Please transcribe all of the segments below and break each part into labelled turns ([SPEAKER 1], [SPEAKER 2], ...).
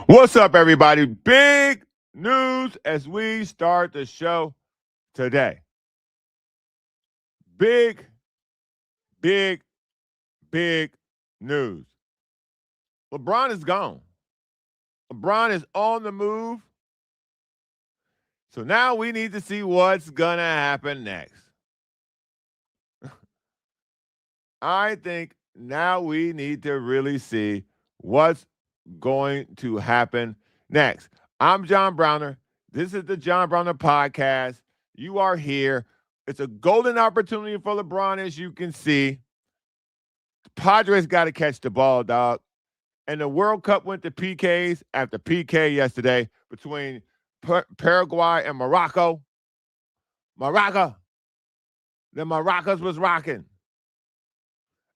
[SPEAKER 1] What's up, everybody? Big news as we start the show today. Big, big, big news. LeBron is gone. LeBron is on the move. So now we need to see what's going to happen next. I think now we need to really see what's going to happen next. I'm John Browner. This is the John Browner Podcast. You are here. It's a golden opportunity for LeBron, as you can see. The Padres got to catch the ball, dog. And the World Cup went to PKs after PK yesterday between Paraguay and Morocco. The Maraccas was rocking.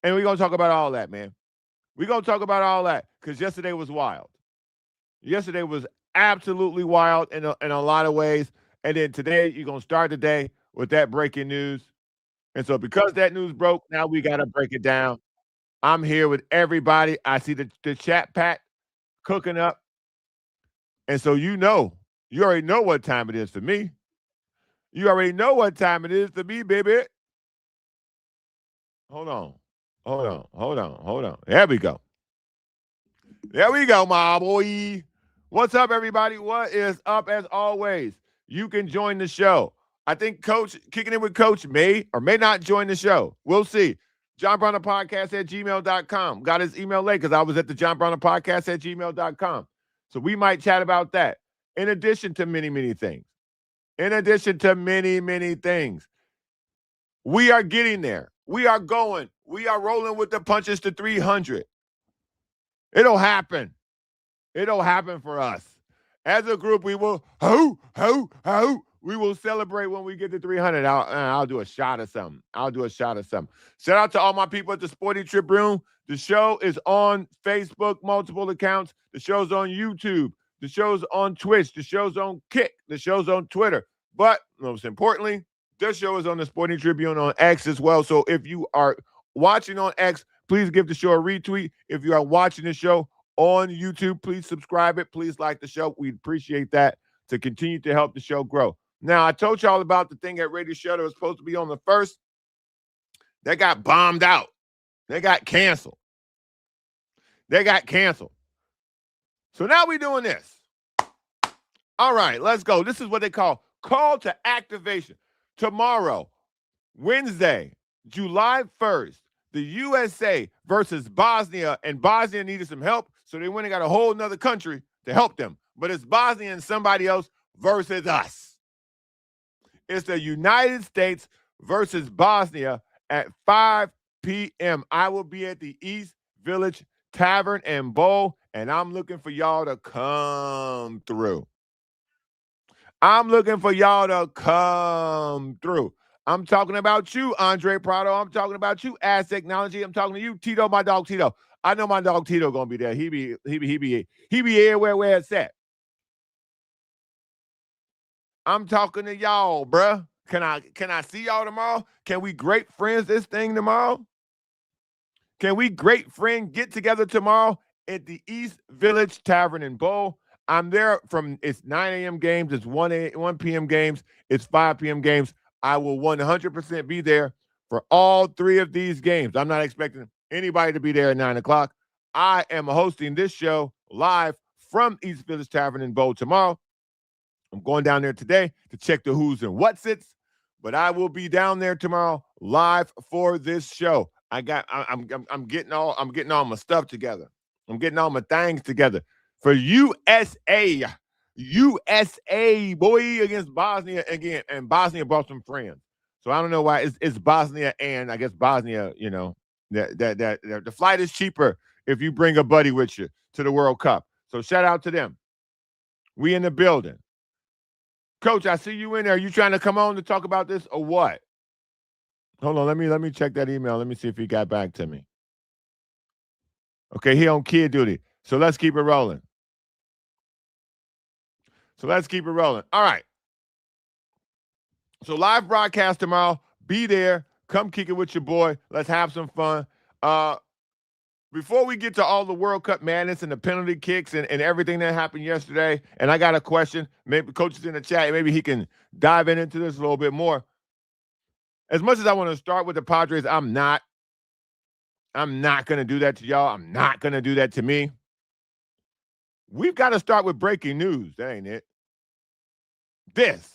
[SPEAKER 1] And we're going to talk about all that, man. We're going to talk about all that because yesterday was wild. Yesterday was absolutely wild in a lot of ways. And then today, you're going to start the day with that breaking news. And so because that news broke, now we got to break it down. I'm here with everybody. I see the chat pack cooking up. And so you already know what time it is for me. You already know what time it is for me, baby. Hold on. There we go. There we go, my boy. What's up, everybody? What is up? As always, you can join the show. I think Coach, Kicking It with Coach, may or may not join the show. We'll see. JohnBrownerPodcast@gmail.com. Got his email late because I was at the JohnBrownerPodcast@gmail.com. So we might chat about that. In addition to many, many things. We are getting there. We are going. We are rolling with the punches to 300. It'll happen. It'll happen for us. As a group, we will, we will celebrate when we get to 300. I'll do a shot of something. Shout out to all my people at the Sporty Trip Room. The show is on Facebook, multiple accounts. The show's on YouTube. The show's on Twitch. The show's on Kick. The show's on Twitter. But most importantly, the show is on the Sporting Tribune on X as well. So if you are watching on X, please give the show a retweet. If you are watching the show on YouTube, please subscribe it. Please like the show. We appreciate that to continue to help the show grow. Now, I told y'all about the thing at Radio Show that was supposed to be on the 1st. They got bombed out. They got canceled. So now we're doing this. All right, let's go. This is what they call call to activation. Tomorrow, Wednesday, July 1st, the USA versus Bosnia, and Bosnia needed some help, so they went and got a whole nother country to help them. But it's Bosnia and somebody else versus us. It's the United States versus Bosnia at 5 p.m. I will be at the East Village Tavern and Bowl, and I'm looking for y'all to come through. I'm talking about you, Andre Prado. I'm talking about you, Ass Technology. I'm talking to you, Tito, my dog Tito. I know my dog Tito gonna be there. He be everywhere where it's at. I'm talking to y'all, bruh. Can I see y'all tomorrow? Can we great friends this thing tomorrow? Can we great friend get together tomorrow at the East Village Tavern and Bowl? I'm there from, it's 9 a.m. games, it's 1 p.m. games, it's 5 p.m. games. I will 100% be there for all three of these games. I'm not expecting anybody to be there at 9 o'clock. I am hosting this show live from East Village Tavern and Bowl tomorrow. I'm going down there today to check the who's and what's it's, but I will be down there tomorrow live for this show. I'm getting all my stuff together. I'm getting all my things together for USA boy against Bosnia again, and Bosnia brought some friends. So I don't know why it's Bosnia, and I guess Bosnia, that the flight is cheaper if you bring a buddy with you to the World Cup. So shout out to them. We in the building. Coach, I see you in there. You trying to come on to talk about this or what? Hold on, let me check that email. Let me see if he got back to me. Okay, he on kid duty. So let's keep it rolling. All right. So live broadcast tomorrow. Be there. Come kick it with your boy. Let's have some fun. Before we get to all the World Cup madness and the penalty kicks and everything that happened yesterday, and I got a question. Maybe Coach is in the chat. Maybe he can dive into this a little bit more. As much as I want to start with the Padres, I'm not. I'm not going to do that to y'all. I'm not going to do that to me. We've got to start with breaking news. That ain't it. This.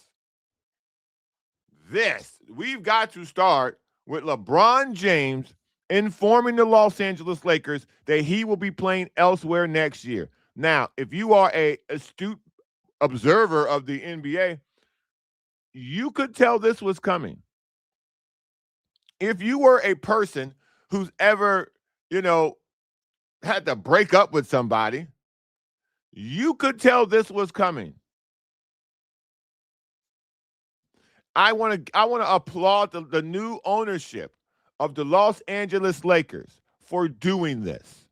[SPEAKER 1] We've got to start with LeBron James informing the Los Angeles Lakers that he will be playing elsewhere next year. Now, if you are an astute observer of the NBA, you could tell this was coming. If you were a person who's ever, had to break up with somebody, you could tell this was coming. I want to applaud the new ownership of the Los Angeles Lakers for doing this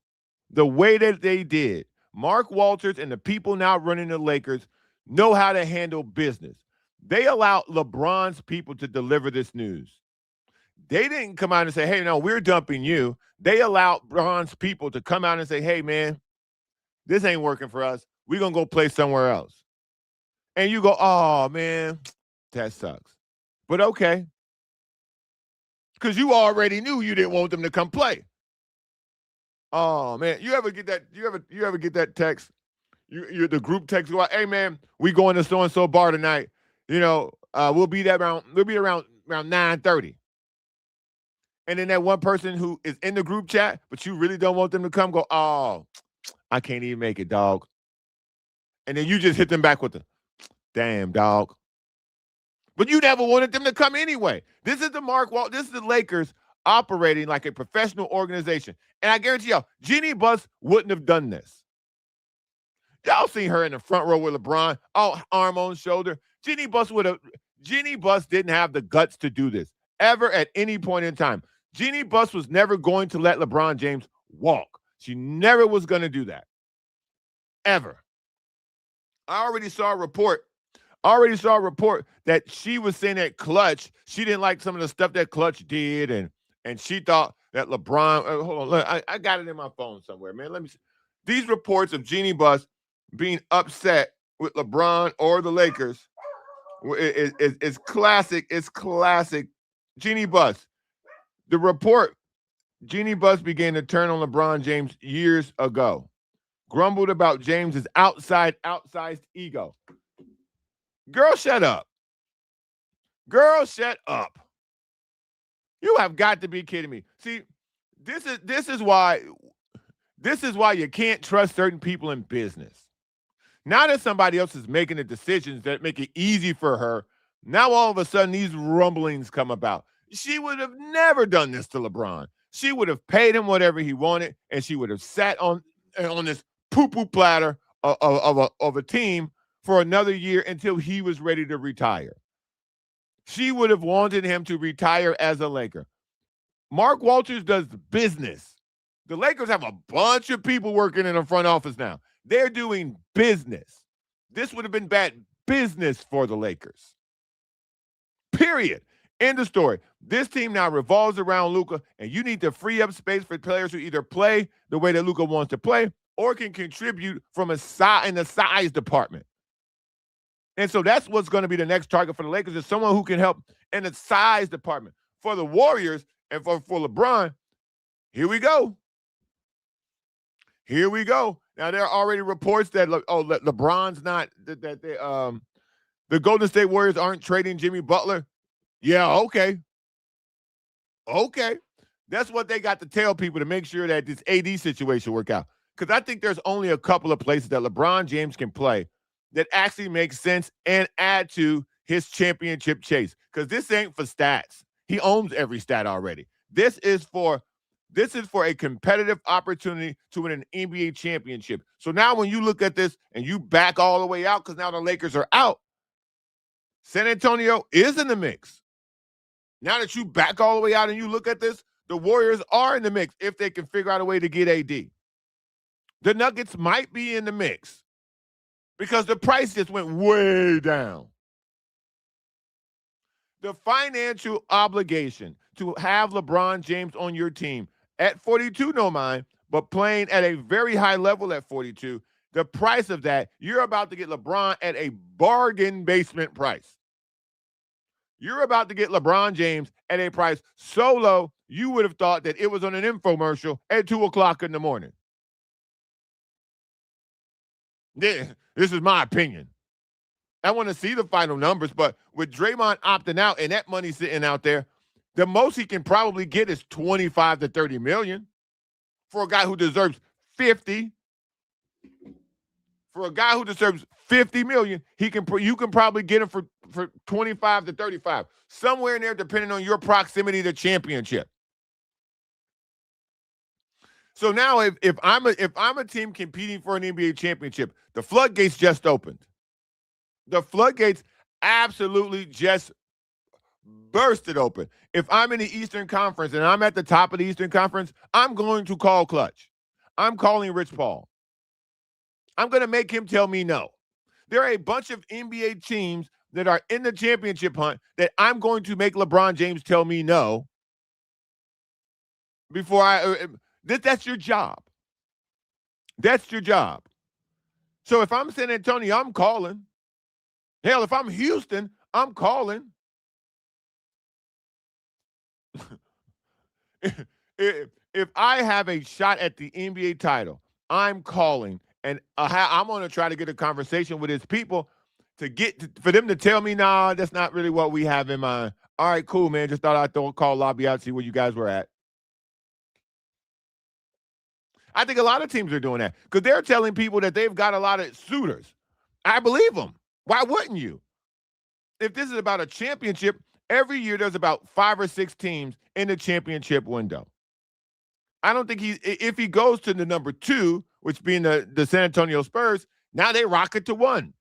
[SPEAKER 1] the way that they did. Mark Walters and the people now running the Lakers know how to handle business. They allowed LeBron's people to deliver this news. They didn't come out and say, hey, no, we're dumping you. They allowed LeBron's people to come out and say, hey, man, this ain't working for us. We're going to go play somewhere else. And you go, oh, man, that sucks. But okay. Because you already knew you didn't want them to come play. Oh, man. You ever get that? You ever get that text? You're the group text go out, hey, man, we going to so-and-so bar tonight. We'll be around 9:30. And then that one person who is in the group chat, but you really don't want them to come, go, oh, I can't even make it, dog. And then you just hit them back with the, damn, dog. But you never wanted them to come anyway. This is the Lakers operating like a professional organization. And I guarantee y'all, Jeannie Buss wouldn't have done this. Y'all seen her in the front row with LeBron, arm on shoulder. Jeannie Buss didn't have the guts to do this ever at any point in time. Jeannie Buss was never going to let LeBron James walk. She never was going to do that. Ever. I already saw a report that she was saying that Clutch, she didn't like some of the stuff that Clutch did, and she thought that LeBron, hold on, look, I got it in my phone somewhere, man. Let me see. These reports of Jeannie Buss being upset with LeBron or the Lakers is classic. It's classic. Jeannie Buss. The report, Jeannie Buss began to turn on LeBron James years ago. Grumbled about James's outsized ego. Girl, shut up. Girl, shut up. You have got to be kidding me. See, this is why you can't trust certain people in business. Now that somebody else is making the decisions that make it easy for her, now all of a sudden these rumblings come about. She would have never done this to LeBron. She would have paid him whatever he wanted, and she would have sat on this poo-poo platter of a team for another year until he was ready to retire. She would have wanted him to retire as a Laker. Mark Walters does business. The Lakers have a bunch of people working in the front office now. They're doing business. This would have been bad business for the Lakers. Period. End of story. This team now revolves around Luka, and you need to free up space for players who either play the way that Luka wants to play or can contribute from in the size department. And so that's what's going to be the next target for the Lakers, is someone who can help in the size department. For the Warriors and for LeBron, here we go. Here we go. Now, there are already reports that, LeBron's not, that the Golden State Warriors aren't trading Jimmy Butler. Yeah, okay. Okay. That's what they got to tell people to make sure that this AD situation work out. Because I think there's only a couple of places that LeBron James can play that actually makes sense and add to his championship chase. Because this ain't for stats. He owns every stat already. This is for a competitive opportunity to win an NBA championship. So now when you look at this and you back all the way out, because now the Lakers are out, San Antonio is in the mix. Now that you back all the way out and you look at this, the Warriors are in the mix if they can figure out a way to get AD. The Nuggets might be in the mix because the price just went way down. The financial obligation to have LeBron James on your team at 42, no mind, but playing at a very high level at 42, the price of that, you're about to get LeBron at a bargain basement price. You're about to get LeBron James at a price so low, you would have thought that it was on an infomercial at 2 o'clock in the morning. This is my opinion. I want to see the final numbers, but with Draymond opting out and that money sitting out there, the most he can probably get is 25 to 30 million for a guy who deserves 50. For a guy who deserves 50 million, you can probably get him for 25 to 35, somewhere in there, depending on your proximity to championship. So now, if I'm a team competing for an NBA championship, the floodgates just opened. The floodgates absolutely just bursted open. If I'm in the Eastern Conference and I'm at the top of the Eastern Conference, I'm going to call clutch. I'm calling Rich Paul. I'm going to make him tell me no. There are a bunch of NBA teams that are in the championship hunt that I'm going to make LeBron James tell me no before that's your job. That's your job. So if I'm San Antonio, I'm calling. Hell, if I'm Houston, I'm calling. If I have a shot at the NBA title, I'm calling, and I'm going to try to get a conversation with his people for them to tell me, nah, that's not really what we have in mind. All right, cool, man. Just thought I'd call lobby out, see where you guys were at. I think a lot of teams are doing that because they're telling people that they've got a lot of suitors. I believe them. Why wouldn't you? If this is about a championship, every year there's about 5 or 6 teams in the championship window. I don't think if he goes to the number 2, which being the San Antonio Spurs, now they rocket to 1.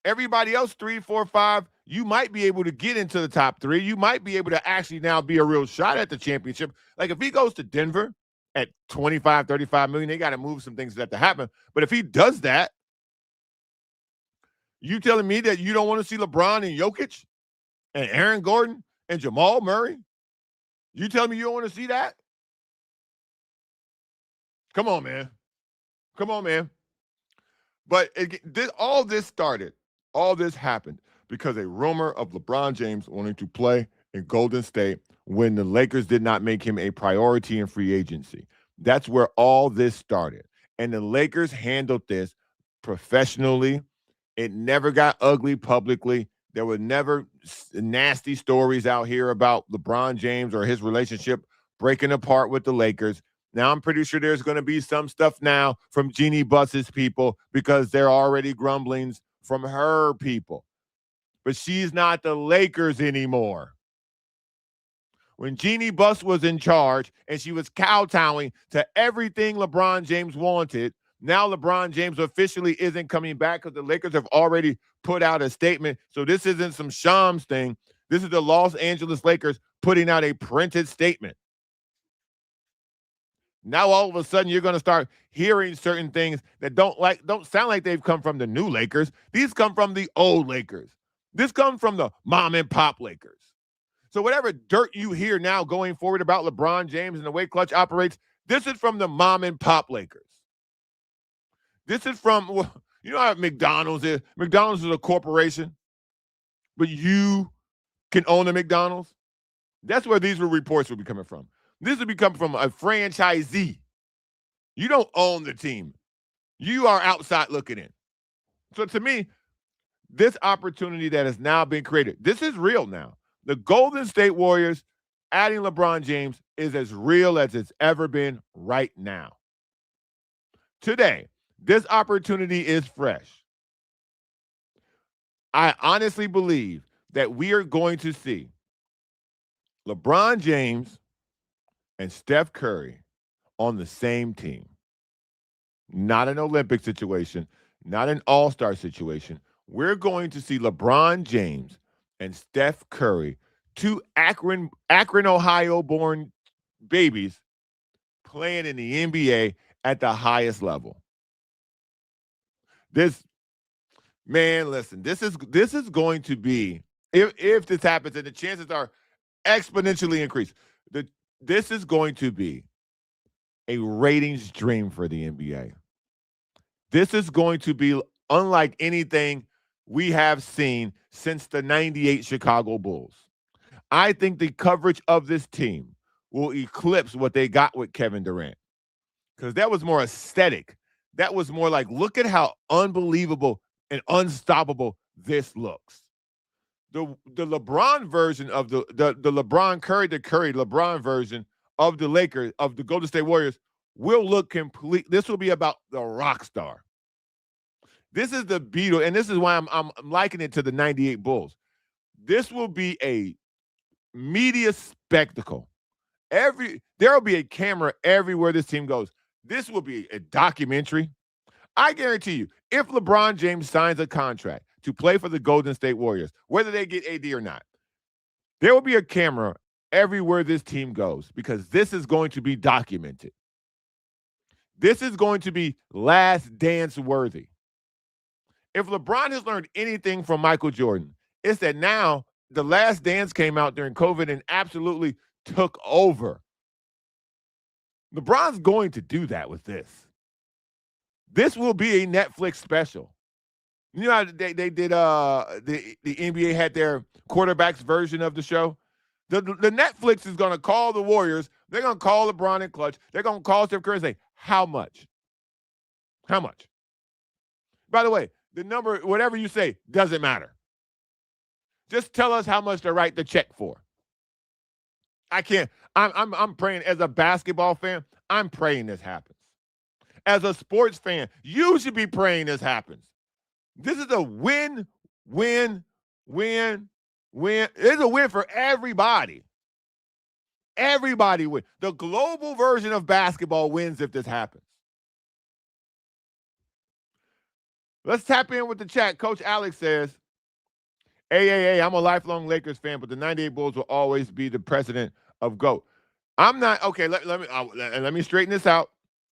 [SPEAKER 1] Everybody else, 3, 4, 5, you might be able to get into the top 3. You might be able to actually now be a real shot at the championship. Like if he goes to Denver at 25, 35 million, they got to move some things that have to happen. But if he does that, you telling me that you don't want to see LeBron and Jokic and Aaron Gordon and Jamal Murray? You telling me you don't want to see that? Come on, man. Come on, man. But all this happened because a rumor of LeBron James wanting to play in Golden State when the Lakers did not make him a priority in free agency. That's where all this started. And the Lakers handled this professionally. It never got ugly publicly. There were never nasty stories out here about LeBron James or his relationship breaking apart with the Lakers. Now, I'm pretty sure there's going to be some stuff now from Jeannie Buss's people because there are already grumblings from her people. But she's not the Lakers anymore. When Jeannie Buss was in charge and she was kowtowing to everything LeBron James wanted, now LeBron James officially isn't coming back because the Lakers have already put out a statement. So this isn't some Shams thing. This is the Los Angeles Lakers putting out a printed statement. Now all of a sudden you're going to start hearing certain things that don't sound like they've come from the new Lakers. These come from the old Lakers. This comes from the mom and pop Lakers. So whatever dirt you hear now going forward about LeBron James and the way Clutch operates, this is from the mom and pop Lakers. This is from, you know how McDonald's is? McDonald's is a corporation, but you can own a McDonald's. That's where these reports will be coming from. This will be coming from a franchisee. You don't own the team. You are outside looking in. So to me, this opportunity that has now been created, this is real now. The Golden State Warriors adding LeBron James is as real as it's ever been right now. Today, this opportunity is fresh. I honestly believe that we are going to see LeBron James and Steph Curry on the same team. Not an Olympic situation, not an all-star situation. We're going to see LeBron James and Steph Curry, 2 Akron, Ohio-born babies, playing in the NBA at the highest level. Listen, this is going to be If this happens, and the chances are exponentially increased, this is going to be a ratings dream for the NBA. This is going to be unlike anything we have seen since the 98 Chicago Bulls. I think the coverage of this team will eclipse what they got with Kevin Durant because that was more aesthetic. That was more like, look at how unbelievable and unstoppable this looks. The LeBron version of the LeBron Curry to Curry LeBron version of the Lakers of the Golden State Warriors will look complete. This will be about the rock star. This is the Beatle, and this is why I'm likening it to the 98 Bulls. This will be a media spectacle. There will be a camera everywhere this team goes. This will be a documentary. I guarantee you, if LeBron James signs a contract to play for the Golden State Warriors, whether they get AD or not, there will be a camera everywhere this team goes because this is going to be documented. This is going to be last dance worthy. If LeBron has learned anything from Michael Jordan, it's that now the Last Dance came out during COVID and absolutely took over. LeBron's going to do that with this. This will be a Netflix special. You know how they did the NBA had their quarterbacks version of the show? The Netflix is going to call the Warriors. They're going to call LeBron and Clutch. They're going to call Steph Curry and say, how much? How much? By the way, the number, whatever you say, doesn't matter. Just tell us how much to write the check for. I can't. I'm praying as a basketball fan. I'm praying this happens. As a sports fan, you should be praying this happens. This is a win, win, win, win. It's a win for everybody. Everybody wins. The global version of basketball wins if this happens. Let's tap in with the chat. Coach Alex says, hey, I'm a lifelong Lakers fan, but the 98 Bulls will always be the precedent of GOAT. I'm not, okay, let me straighten this out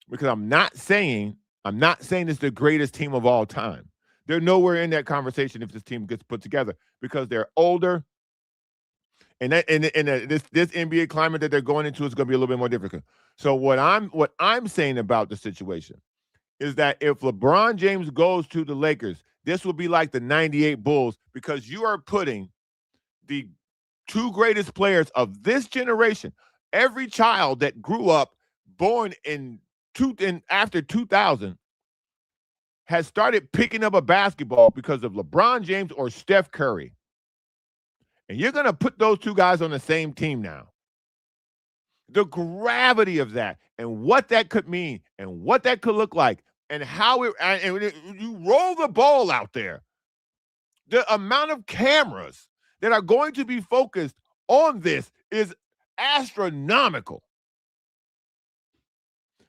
[SPEAKER 1] because I'm not saying it's the greatest team of all time. They're nowhere in that conversation if this team gets put together because they're older. And this NBA climate that they're going into is going to be a little bit more difficult. So what I'm saying about the situation is that if LeBron James goes to the Lakers, this will be like the 98 Bulls because you are putting the two greatest players of this generation, every child that grew up born after 2000 has started picking up a basketball because of LeBron James or Steph Curry. And you're going to put those two guys on the same team now. The gravity of that and what that could mean and what that could look like and how you roll the ball out there. The amount of cameras that are going to be focused on this is astronomical.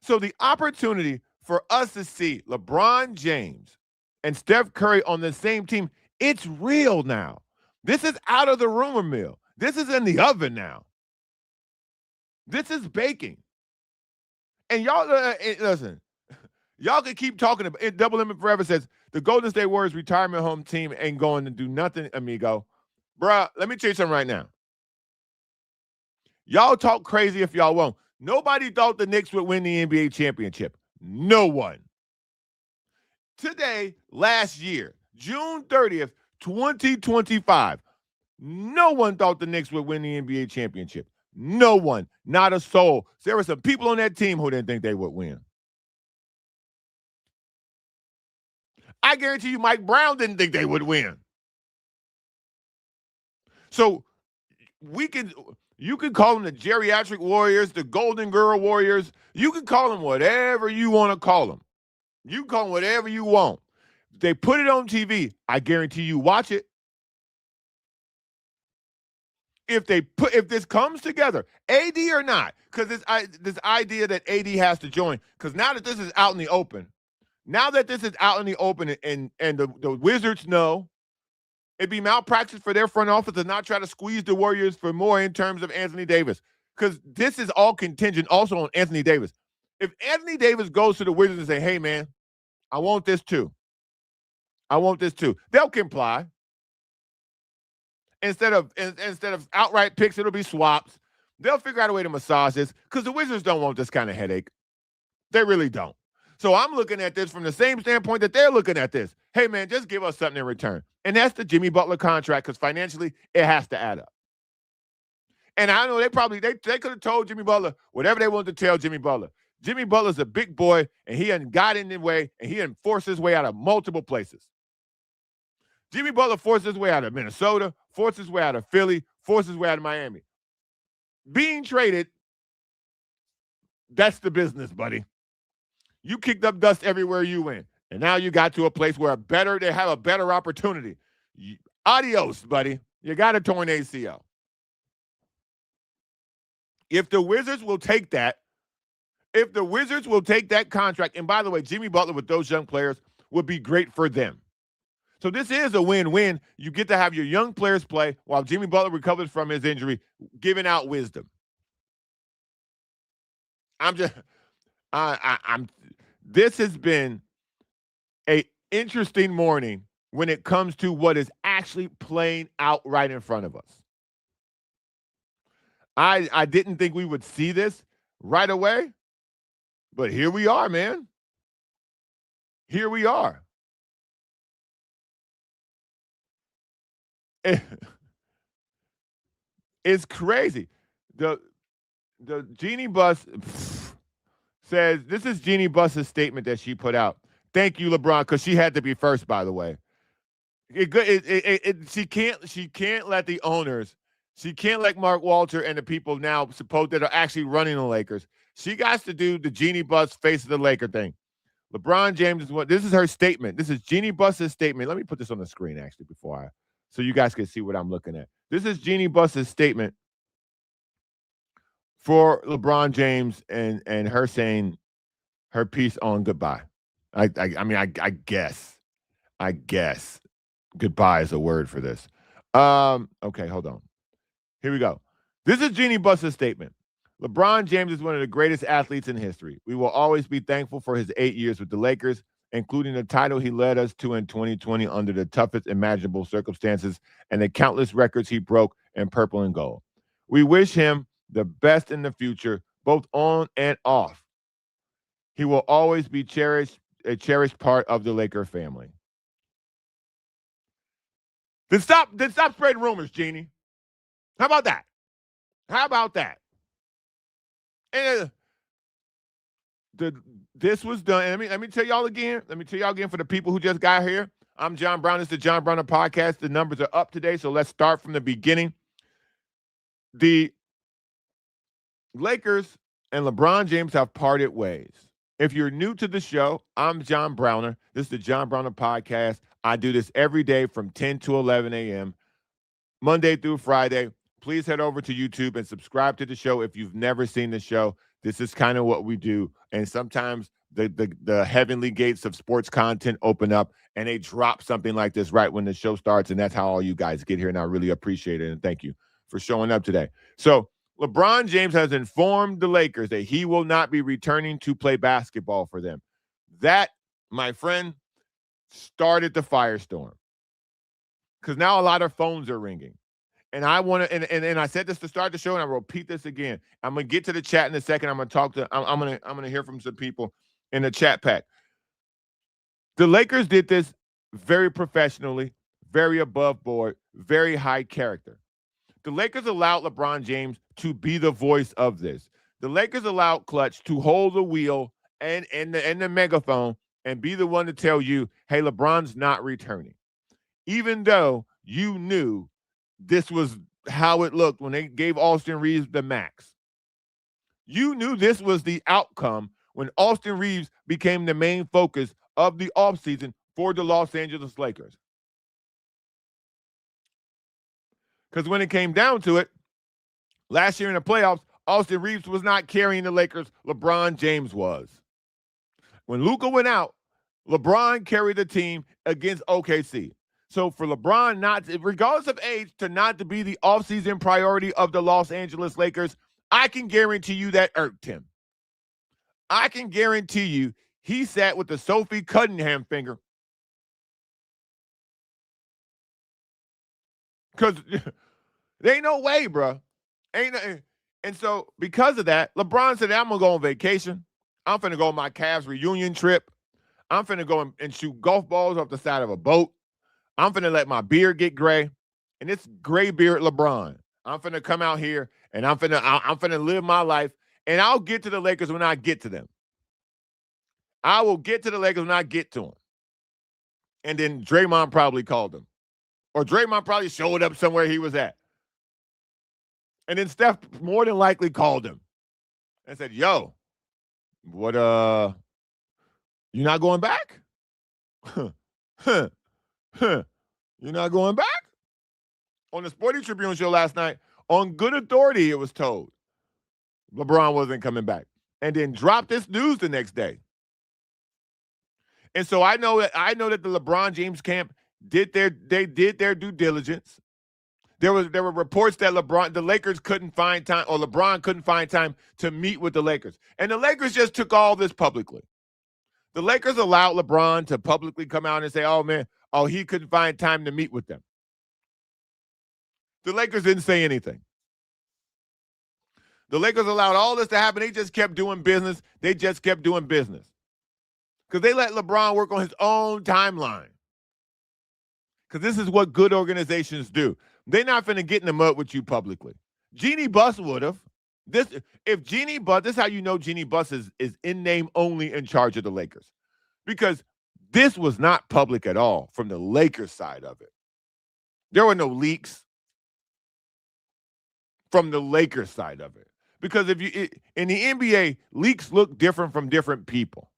[SPEAKER 1] So the opportunity for us to see LeBron James and Steph Curry on the same team, it's real now. This is out of the rumor mill. This is in the oven now. This is baking. And y'all, listen, y'all can keep talking about it. Double Limit Forever says the Golden State Warriors retirement home team ain't going to do nothing, amigo. Bruh, let me tell you something right now. Y'all talk crazy if y'all won't. Nobody thought the Knicks would win the NBA championship. No one. Today, last year, June 30th, 2025, no one thought the Knicks would win the NBA championship. No one. Not a soul. There were some people on that team who didn't think they would win. I guarantee you Mike Brown didn't think they would win. So you can call them the geriatric warriors, the Golden Girl Warriors. You can call them whatever you want to call them. You can call them whatever you want. They put it on TV. I guarantee you watch it. If this comes together, AD or not, because this idea that AD has to join, because now that this is out in the open, and the Wizards know, it'd be malpractice for their front office to not try to squeeze the Warriors for more in terms of Anthony Davis, because this is all contingent also on Anthony Davis. If Anthony Davis goes to the Wizards and say, hey, man, I want this too. They'll comply. Instead of outright picks, it'll be swaps. They'll figure out a way to massage this because the Wizards don't want this kind of headache. They really don't. So I'm looking at this from the same standpoint that they're looking at this. Hey, man, just give us something in return. And that's the Jimmy Butler contract because financially it has to add up. And I know they could have told Jimmy Butler whatever they wanted to tell Jimmy Butler. Jimmy Butler's a big boy, and he hadn't got in the way, and he hadn't forced his way out of multiple places. Jimmy Butler forced his way out of Minnesota, forced his way out of Philly, forced his way out of Miami. Being traded, that's the business, buddy. You kicked up dust everywhere you went, and now you got to a place where they have a better opportunity. Adios, buddy. You got a torn ACL. If the Wizards will take that contract, and by the way, Jimmy Butler with those young players would be great for them. So this is a win-win. You get to have your young players play while Jimmy Butler recovers from his injury, giving out wisdom. This has been an interesting morning when it comes to what is actually playing out right in front of us. I didn't think we would see this right away, but here we are, man. Here we are. It's crazy. The Jeannie Buss says, this is Jeannie Buss's statement that she put out. Thank you, LeBron, because she had to be first, by the way. She can't let the owners, she can't let Mark Walter and the people now that are actually running the Lakers. She got to do the Jeannie Buss face of the Laker thing. LeBron James this is her statement. This is Jeannie Buss's statement. Let me put this on the screen actually so you guys can see what I'm looking at. This is Jeannie Buss's statement for LeBron James and her saying her piece on goodbye. I guess goodbye is a word for this. Okay, hold on. Here we go. This is Jeannie Buss's statement. LeBron James is one of the greatest athletes in history. We will always be thankful for his 8 years with the Lakers, including the title he led us to in 2020 under the toughest imaginable circumstances and the countless records he broke in purple and gold. We wish him the best in the future, both on and off. He will always be a cherished part of the Laker family. Then stop spreading rumors, Jeannie. How about that? And this was done. And let me tell y'all again. For the people who just got here. I'm John Brown. It's the John Browner Podcast. The numbers are up today, so let's start from the beginning. The Lakers and LeBron James have parted ways. If you're new to the show, I'm John Browner. This is the John Browner Podcast. I do this every day from 10 to 11 a.m., Monday through Friday. Please head over to YouTube and subscribe to the show if you've never seen the show. This is kind of what we do. And sometimes the heavenly gates of sports content open up and they drop something like this right when the show starts. And that's how all you guys get here. And I really appreciate it. And thank you for showing up today. So LeBron James has informed the Lakers that he will not be returning to play basketball for them. That, my friend, started the firestorm. Because now a lot of phones are ringing. And I want to, and I said this to start the show, and I'll repeat this again. I'm gonna get to the chat in a second. I'm gonna hear from some people in the chat pack. The Lakers did this very professionally, very above board, very high character. The Lakers allowed LeBron James to be the voice of this. The Lakers allowed Clutch to hold the wheel and the megaphone and be the one to tell you, hey, LeBron's not returning. Even though you knew this was how it looked when they gave Austin Reeves the max. You knew this was the outcome when Austin Reeves became the main focus of the offseason for the Los Angeles Lakers. Because when it came down to it, last year in the playoffs, Austin Reeves was not carrying the Lakers. LeBron James was. When Luka went out, LeBron carried the team against OKC. So for LeBron not, regardless of age, not to be the offseason priority of the Los Angeles Lakers, I can guarantee you that irked him. I can guarantee you he sat with the Sophie Cunningham finger Because there ain't no way, bro. Ain't no, and so because of that, LeBron said, I'm gonna go on vacation. I'm finna go on my Cavs reunion trip. I'm finna go and shoot golf balls off the side of a boat. I'm finna let my beard get gray. And it's gray beard LeBron. I'm finna come out here and I'm finna live my life. And I'll get to the Lakers when I get to them. I will get to the Lakers when I get to them. And then Draymond probably called him. Or Draymond probably showed up somewhere he was at. And then Steph more than likely called him and said, yo, what, you not going back? You're not going back? On the Sporting Tribune show last night, on good authority, it was told LeBron wasn't coming back. And then dropped this news the next day. And so I know that the LeBron James camp did their due diligence. There were reports that the Lakers couldn't find time, or LeBron couldn't find time to meet with the Lakers. And the Lakers just took all this publicly. The Lakers allowed LeBron to publicly come out and say, he couldn't find time to meet with them. The Lakers didn't say anything. The Lakers allowed all this to happen. They just kept doing business. Because they let LeBron work on his own timeline. Because this is what good organizations do. They're not finna get in the mud with you publicly. Jeannie Buss would have. This is how you know Jeannie Buss is in name only in charge of the Lakers. Because this was not public at all from the Lakers side of it. There were no leaks from the Lakers side of it. Because in the NBA, leaks look different from different people.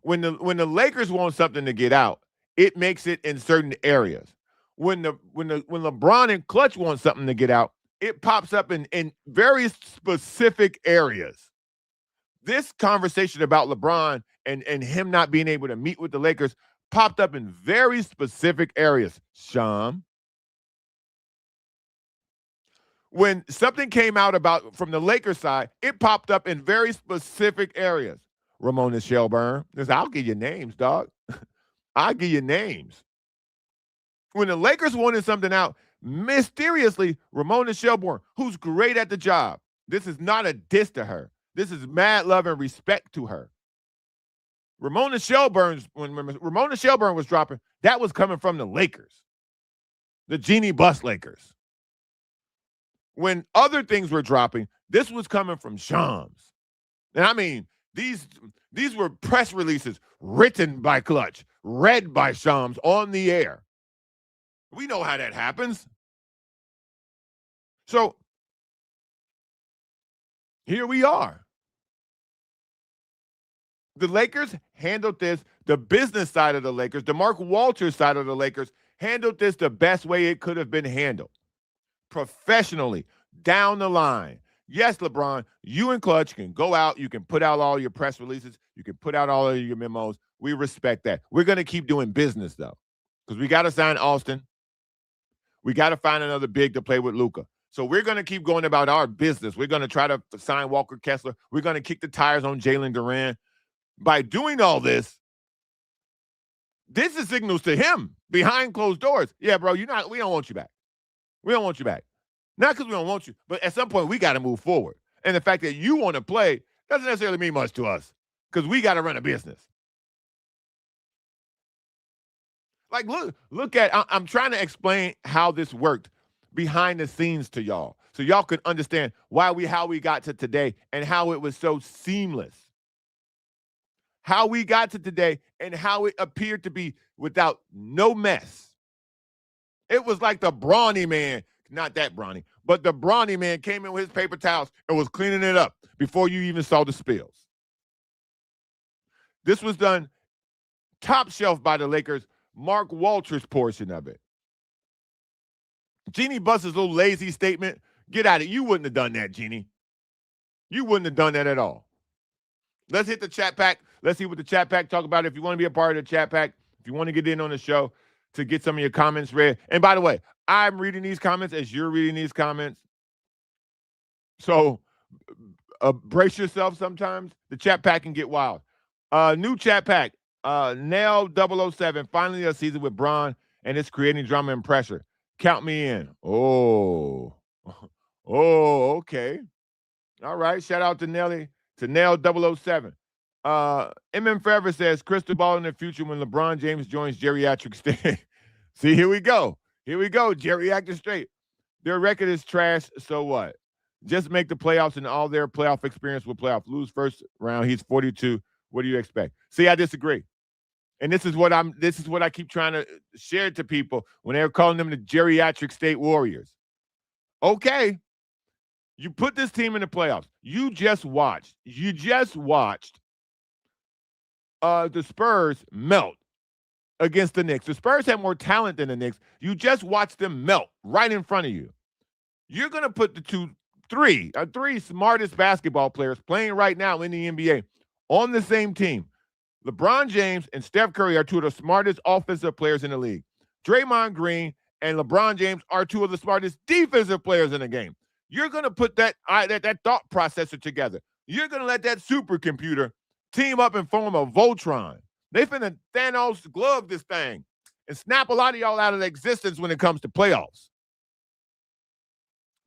[SPEAKER 1] When the Lakers want something to get out, it makes it in certain areas. When LeBron and Clutch want something to get out, it pops up in very specific areas. This conversation about LeBron and him not being able to meet with the Lakers popped up in very specific areas. Sham. When something came out from the Lakers side, it popped up in very specific areas. Ramona Shelburne. I'll give you names, dog. I'll give you names. When the Lakers wanted something out, mysteriously, Ramona Shelburne, who's great at the job. This is not a diss to her. This is mad love and respect to her. When Ramona Shelburne was dropping, that was coming from the Lakers. The Jeannie Buss Lakers. When other things were dropping, this was coming from Shams. And I mean, these were press releases written by Clutch, read by Shams on the air. We know how that happens. So here we are. The Lakers handled this, the business side of the Lakers, the Mark Walters side of the Lakers handled this the best way it could have been handled. Professionally, down the line. Yes, LeBron, you and Clutch can go out. You can put out all your press releases. You can put out all of your memos. We respect that. We're going to keep doing business, though, because we got to sign Austin. We got to find another big to play with Luka. So we're going to keep going about our business. We're going to try to sign Walker Kessler. We're going to kick the tires on Jalen Duran. By doing all this, this is signals to him behind closed doors. Yeah, bro, we don't want you back. We don't want you back. Not because we don't want you, but at some point we got to move forward. And the fact that you want to play doesn't necessarily mean much to us because we got to run a business. Like, look at, I'm trying to explain how this worked behind the scenes to y'all so y'all could understand how we got to today and how it was so seamless. How we got to today and how it appeared to be without no mess. It was like the brawny man, not that brawny, but the brawny man came in with his paper towels and was cleaning it up before you even saw the spills. This was done top shelf by the Lakers, Mark Walters' portion of it. Jeannie Buss's little lazy statement, get out of it. You wouldn't have done that, Jeannie. You wouldn't have done that at all. Let's hit the chat pack. Let's see what the chat pack talk about. If you want to be a part of the chat pack, if you want to get in on the show to get some of your comments read. And by the way, I'm reading these comments as you're reading these comments. So brace yourself sometimes. The chat pack can get wild. New chat pack. Nail 007. Finally a season with Bron, and it's creating drama and pressure. Count me in. Oh. Oh, okay. All right. Shout out to Nelly, to Nell 007. MM Forever says crystal ball in the future when LeBron James joins geriatric state. See, here we go. Here we go. Geriatric state. Their record is trash. So what? Just make the playoffs, and all their playoff experience will playoff. Lose first round. He's 42. What do you expect? See, I disagree. And this is what I keep trying to share to people when they're calling them the geriatric state warriors. Okay. You put this team in the playoffs. You just watched the Spurs melt against the Knicks. The Spurs have more talent than the Knicks. You just watched them melt right in front of you. You're going to put the three smartest basketball players playing right now in the NBA on the same team. LeBron James and Steph Curry are two of the smartest offensive players in the league. Draymond Green and LeBron James are two of the smartest defensive players in the game. You're going to put that thought processor together. You're going to let that supercomputer team up and form a Voltron. They finna Thanos glove this thing and snap a lot of y'all out of existence when it comes to playoffs.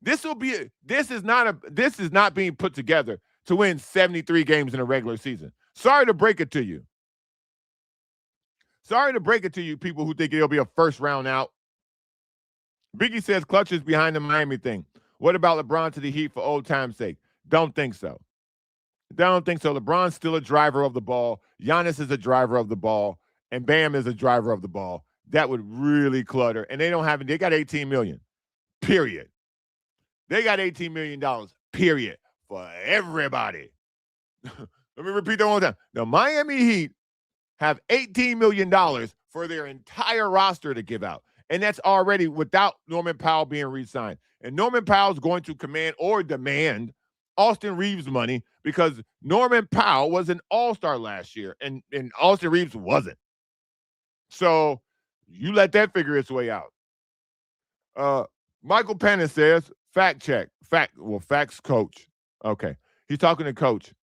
[SPEAKER 1] This is not being put together to win 73 games in a regular season. Sorry to break it to you. Sorry to break it to you, people who think it'll be a first round out. Biggie says Clutch is behind the Miami thing. What about LeBron to the Heat for old time's sake? Don't think so. LeBron's still a driver of the ball. Giannis is a driver of the ball. And Bam is a driver of the ball. That would really clutter. And they got $18 million. Period. They got $18 million. Period. For everybody. Let me repeat that one more time. The Miami Heat have $18 million for their entire roster to give out. And that's already without Norman Powell being re-signed. And Norman Powell's going to command or demand Austin Reeves money because Norman Powell was an all-star last year and Austin Reeves wasn't. So you let that figure its way out. Michael Pennis says, fact check. Facts coach. Okay. He's talking to coach.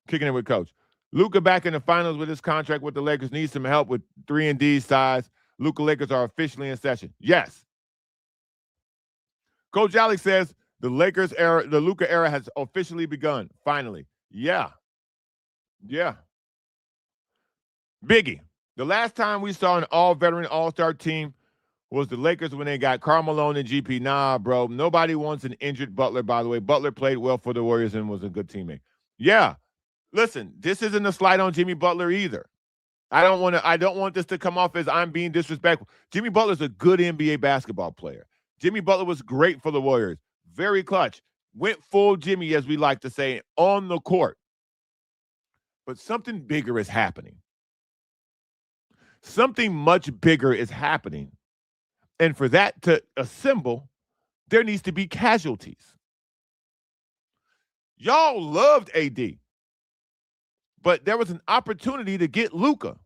[SPEAKER 1] Kicking it with coach. Luka back in the finals with his contract with the Lakers needs some help with 3-and-D size. Luka Lakers are officially in session. Yes. Coach Alex says the Lakers era, the Luka era has officially begun. Finally. Yeah. Biggie. The last time we saw an all-veteran all-star team was the Lakers when they got Karl Malone and GP. Nah, bro. Nobody wants an injured Butler, by the way. Butler played well for the Warriors and was a good teammate. Yeah. Listen, this isn't a slight on Jimmy Butler either. I don't want this to come off as I'm being disrespectful. Jimmy Butler's a good NBA basketball player. Jimmy Butler was great for the Warriors. Very clutch. Went full Jimmy, as we like to say, on the court. But something bigger is happening. Something much bigger is happening. And for that to assemble, there needs to be casualties. Y'all loved AD. But there was an opportunity to get Luka.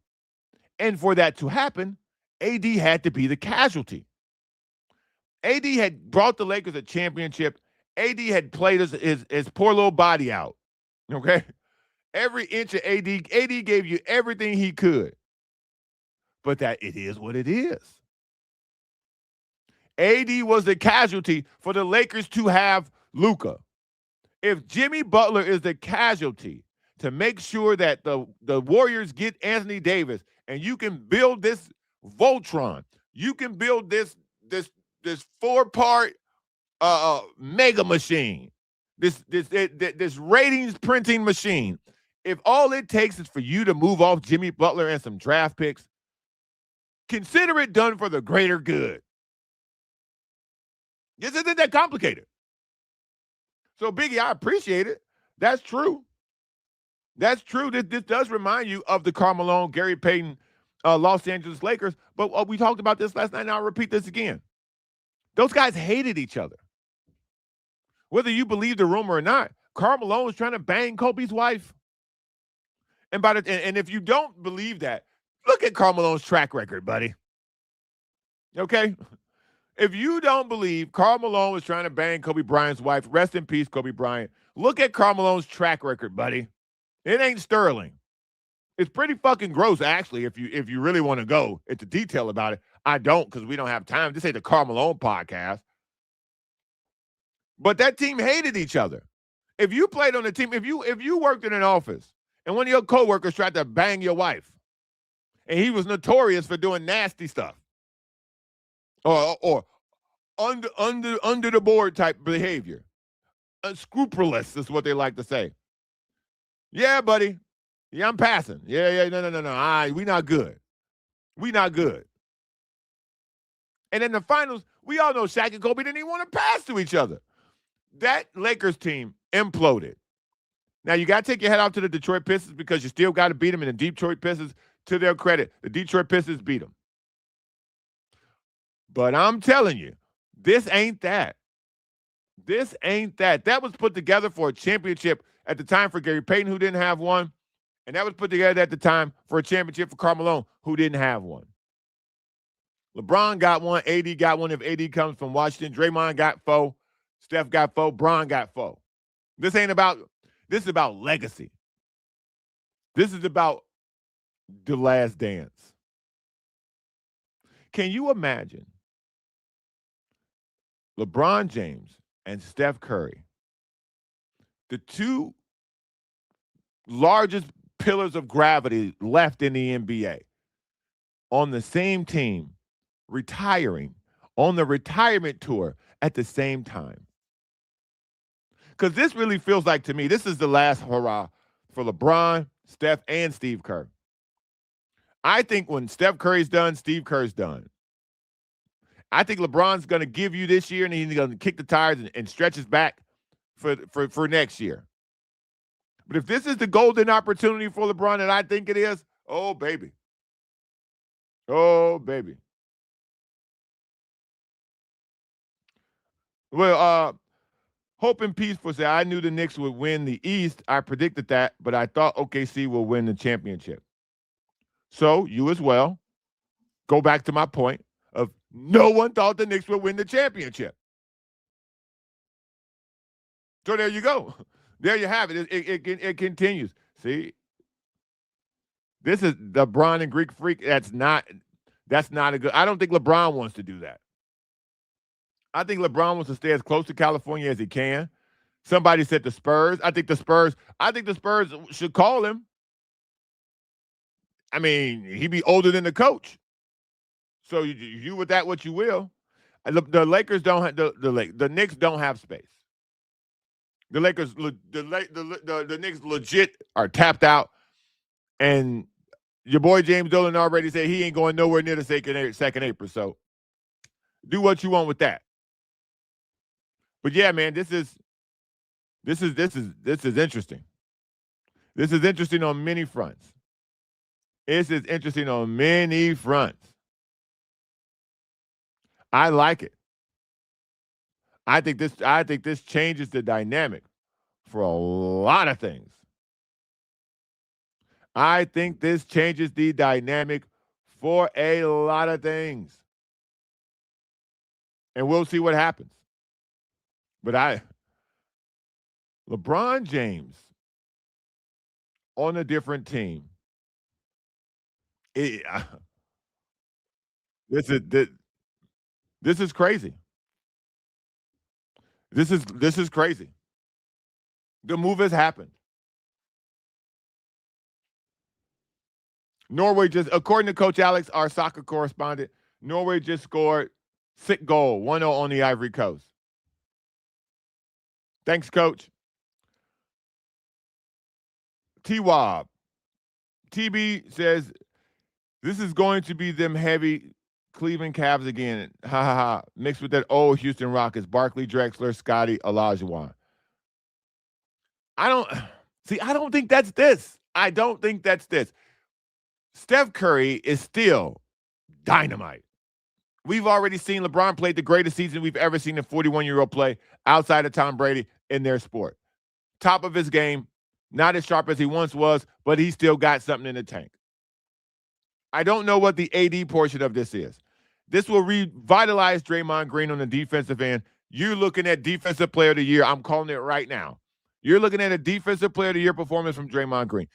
[SPEAKER 1] And for that to happen, AD had to be the casualty. AD had brought the Lakers a championship. AD had played his poor little body out. Okay? Every inch of AD gave you everything he could. But that it is what it is. AD was the casualty for the Lakers to have Luka. If Jimmy Butler is the casualty to make sure that the Warriors get Anthony Davis, and you can build this Voltron, you can build this 4-part mega machine, this ratings printing machine. If all it takes is for you to move off Jimmy Butler and some draft picks, consider it done for the greater good. This isn't that complicated. So, Biggie, I appreciate it. That's true. That's true. This does remind you of the Karl Malone, Gary Payton, Los Angeles Lakers. But we talked about this last night, and I'll repeat this again. Those guys hated each other. Whether you believe the rumor or not, Karl Malone was trying to bang Kobe's wife. And if you don't believe that, look at Karl Malone's track record, buddy. Okay? If you don't believe Karl Malone was trying to bang Kobe Bryant's wife, rest in peace, Kobe Bryant. Look at Karl Malone's track record, buddy. It ain't sterling. It's pretty fucking gross, actually, if you really want to go into detail about it. I don't, because we don't have time. This ain't the Karl Malone podcast. But that team hated each other. If you played on a team, if you worked in an office and one of your coworkers tried to bang your wife, and he was notorious for doing nasty stuff, or under the board type behavior, unscrupulous is what they like to say. Yeah, buddy. Yeah, I'm passing. Yeah. No. We not good. We not good. And in the finals, we all know Shaq and Kobe didn't even want to pass to each other. That Lakers team imploded. Now, you got to take your head out to the Detroit Pistons because you still got to beat them. And the Detroit Pistons, to their credit, the Detroit Pistons beat them. But I'm telling you, this ain't that. This ain't that. That was put together for a championship at the time for Gary Payton, who didn't have one. And that was put together at the time for a championship for Karl Malone, who didn't have one. LeBron got one. AD got one if AD comes from Washington. Draymond got 4. Steph got 4. Bron got 4. This is about legacy. This is about the last dance. Can you imagine LeBron James and Steph Curry, the two largest pillars of gravity left in the NBA, on the same team, retiring on the retirement tour at the same time? Because this really feels like, to me, this is the last hurrah for LeBron, Steph, and Steve Kerr. I think when Steph Curry's done, Steve Kerr's done. I think LeBron's going to give you this year, and he's going to kick the tires and stretch his back for next year. But if this is the golden opportunity for LeBron, and I think it is, oh, baby. Oh, baby. Well, Hope and Peaceful said, I knew the Knicks would win the East. I predicted that, but I thought OKC will win the championship. So, you as well. Go back to my point of no one thought the Knicks would win the championship. So there you go. There you have it. It continues. See, this is the Bron and Greek Freak. That's not a good. I don't think LeBron wants to do that. I think LeBron wants to stay as close to California as he can. Somebody said the Spurs. I think the Spurs should call him. I mean, he'd be older than the coach. So you with that what you will. The Lakers don't have the Knicks don't have space. The Lakers, the Knicks legit are tapped out, and your boy James Dolan already said he ain't going nowhere near the second April. So do what you want with that. But yeah, man, this is interesting. This is interesting on many fronts. This is interesting on many fronts. I like it. I think this changes the dynamic for a lot of things. I think this changes the dynamic for a lot of things. And we'll see what happens. But LeBron James on a different team. This is crazy. This is crazy. The move has happened. Norway just, according to Coach Alex, our soccer correspondent, Norway just scored 6 goal, 1-0 on the Ivory Coast. Thanks, Coach. T-Wob. TB says, this is going to be them heavy Cleveland Cavs again. Ha ha ha. Mixed with that old Houston Rockets. Barkley, Drexler, Scotty, Olajuwon. I don't think that's this. I don't think that's this. Steph Curry is still dynamite. We've already seen LeBron play the greatest season we've ever seen a 41-year-old play outside of Tom Brady in their sport. Top of his game, not as sharp as he once was, but he still got something in the tank. I don't know what the AD portion of this is. This will revitalize Draymond Green on the defensive end. You're looking at Defensive Player of the Year. I'm calling it right now. You're looking at a Defensive Player of the Year performance from Draymond Green.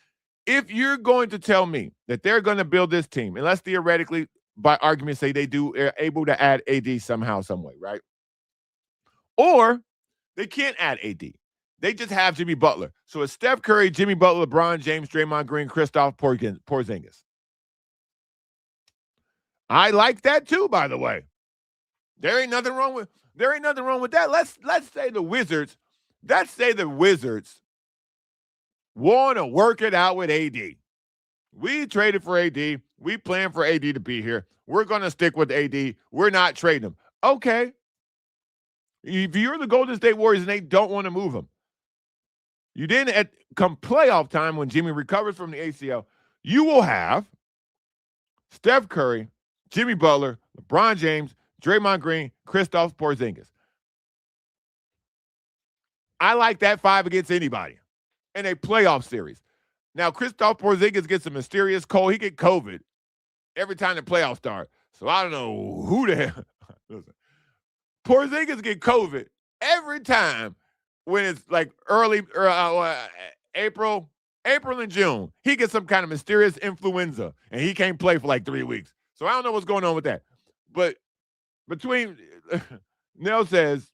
[SPEAKER 1] If you're going to tell me that they're going to build this team, unless theoretically by argument, say they do are able to add AD somehow, some way, right? Or they can't add AD. They just have Jimmy Butler. So it's Steph Curry, Jimmy Butler, LeBron James, Draymond Green, Kristaps Porzingis. I like that too, by the way. There ain't nothing wrong with that. Let's say the Wizards. Let's say the Wizards want to work it out with AD. We traded for AD. We planned for AD to be here. We're going to stick with AD. We're not trading him. Okay. If you're the Golden State Warriors and they don't want to move him, you didn't at come playoff time when Jimmy recovers from the ACL, you will have Steph Curry, Jimmy Butler, LeBron James, Draymond Green, Kristaps Porzingis. I like that 5 against anybody in a playoff series. Now, Kristaps Porzingis gets a mysterious cold. He get COVID every time the playoffs start. So I don't know who the hell. Listen, Porzingis get COVID every time when it's like early April and June. He gets some kind of mysterious influenza, and he can't play for like 3 weeks. So I don't know what's going on with that. But between Nell says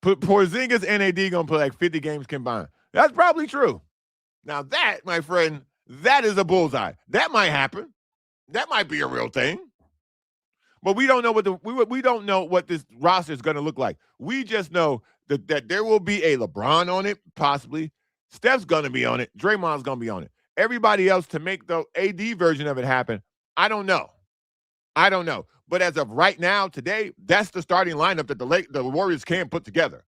[SPEAKER 1] Porzingis and AD going to play like 50 games combined. That's probably true. Now that, my friend, that is a bullseye. That might happen. That might be a real thing. But we don't know we don't know what this roster is going to look like. We just know that there will be a LeBron on it, possibly. Steph's going to be on it. Draymond's going to be on it. Everybody else to make the AD version of it happen, I don't know. But as of right now, today, that's the starting lineup that the Warriors can put together.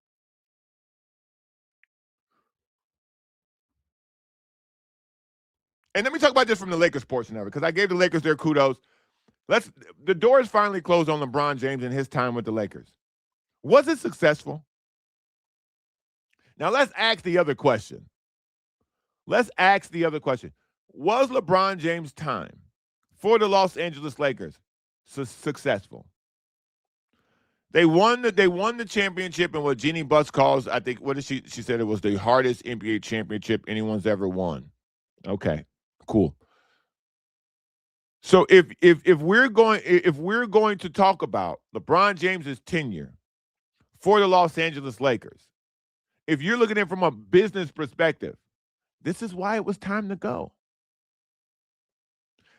[SPEAKER 1] And let me talk about this from the Lakers portion of it, because I gave the Lakers their kudos. The doors finally closed on LeBron James and his time with the Lakers. Was it successful? Now let's ask the other question. Was LeBron James' time for the Los Angeles Lakers successful? They won the championship in what Jeannie Buss calls, I think, what did she said it was the hardest NBA championship anyone's ever won. Okay, cool. So if we're going to talk about LeBron James's tenure for the Los Angeles Lakers, if you're looking at it from a business perspective, this is why it was time to go.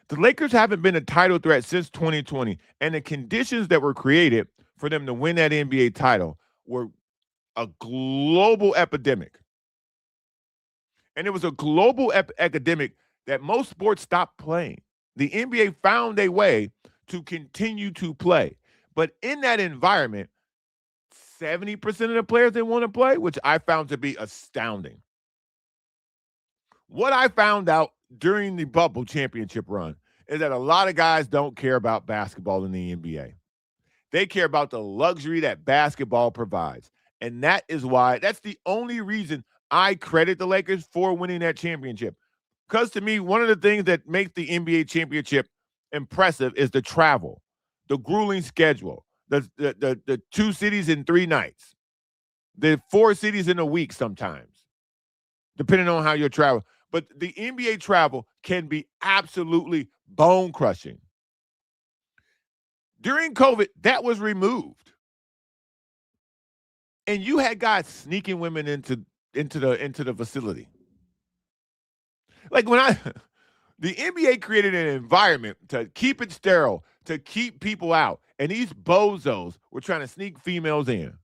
[SPEAKER 1] The Lakers haven't been a title threat since 2020, and the conditions that were created for them to win that NBA title were a global epidemic. And it was a global epidemic that most sports stopped playing. The NBA found a way to continue to play. But in that environment, 70% of the players they want to play, which I found to be astounding. What I found out during the bubble championship run is that a lot of guys don't care about basketball in the NBA. They care about the luxury that basketball provides. And that's the only reason I credit the Lakers for winning that championship. Because to me, one of the things that makes the NBA championship impressive is the travel, the grueling schedule, the 2 cities in 3 nights, the 4 cities in a week sometimes, depending on how you travel. But the NBA travel can be absolutely bone-crushing. During COVID, that was removed. And you had guys sneaking women into the facility. Like the NBA created an environment to keep it sterile, to keep people out, and these bozos were trying to sneak females in.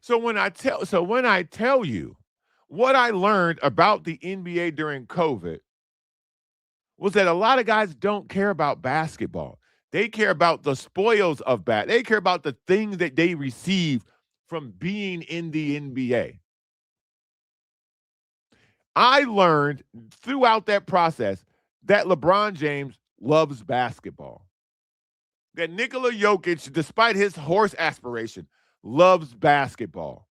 [SPEAKER 1] So when I tell you what I learned about the NBA during COVID was that a lot of guys don't care about basketball. They care about the spoils of They care about the things that they receive from being in the NBA. I learned throughout that process that LeBron James loves basketball. That Nikola Jokic, despite his horse aspiration, loves basketball.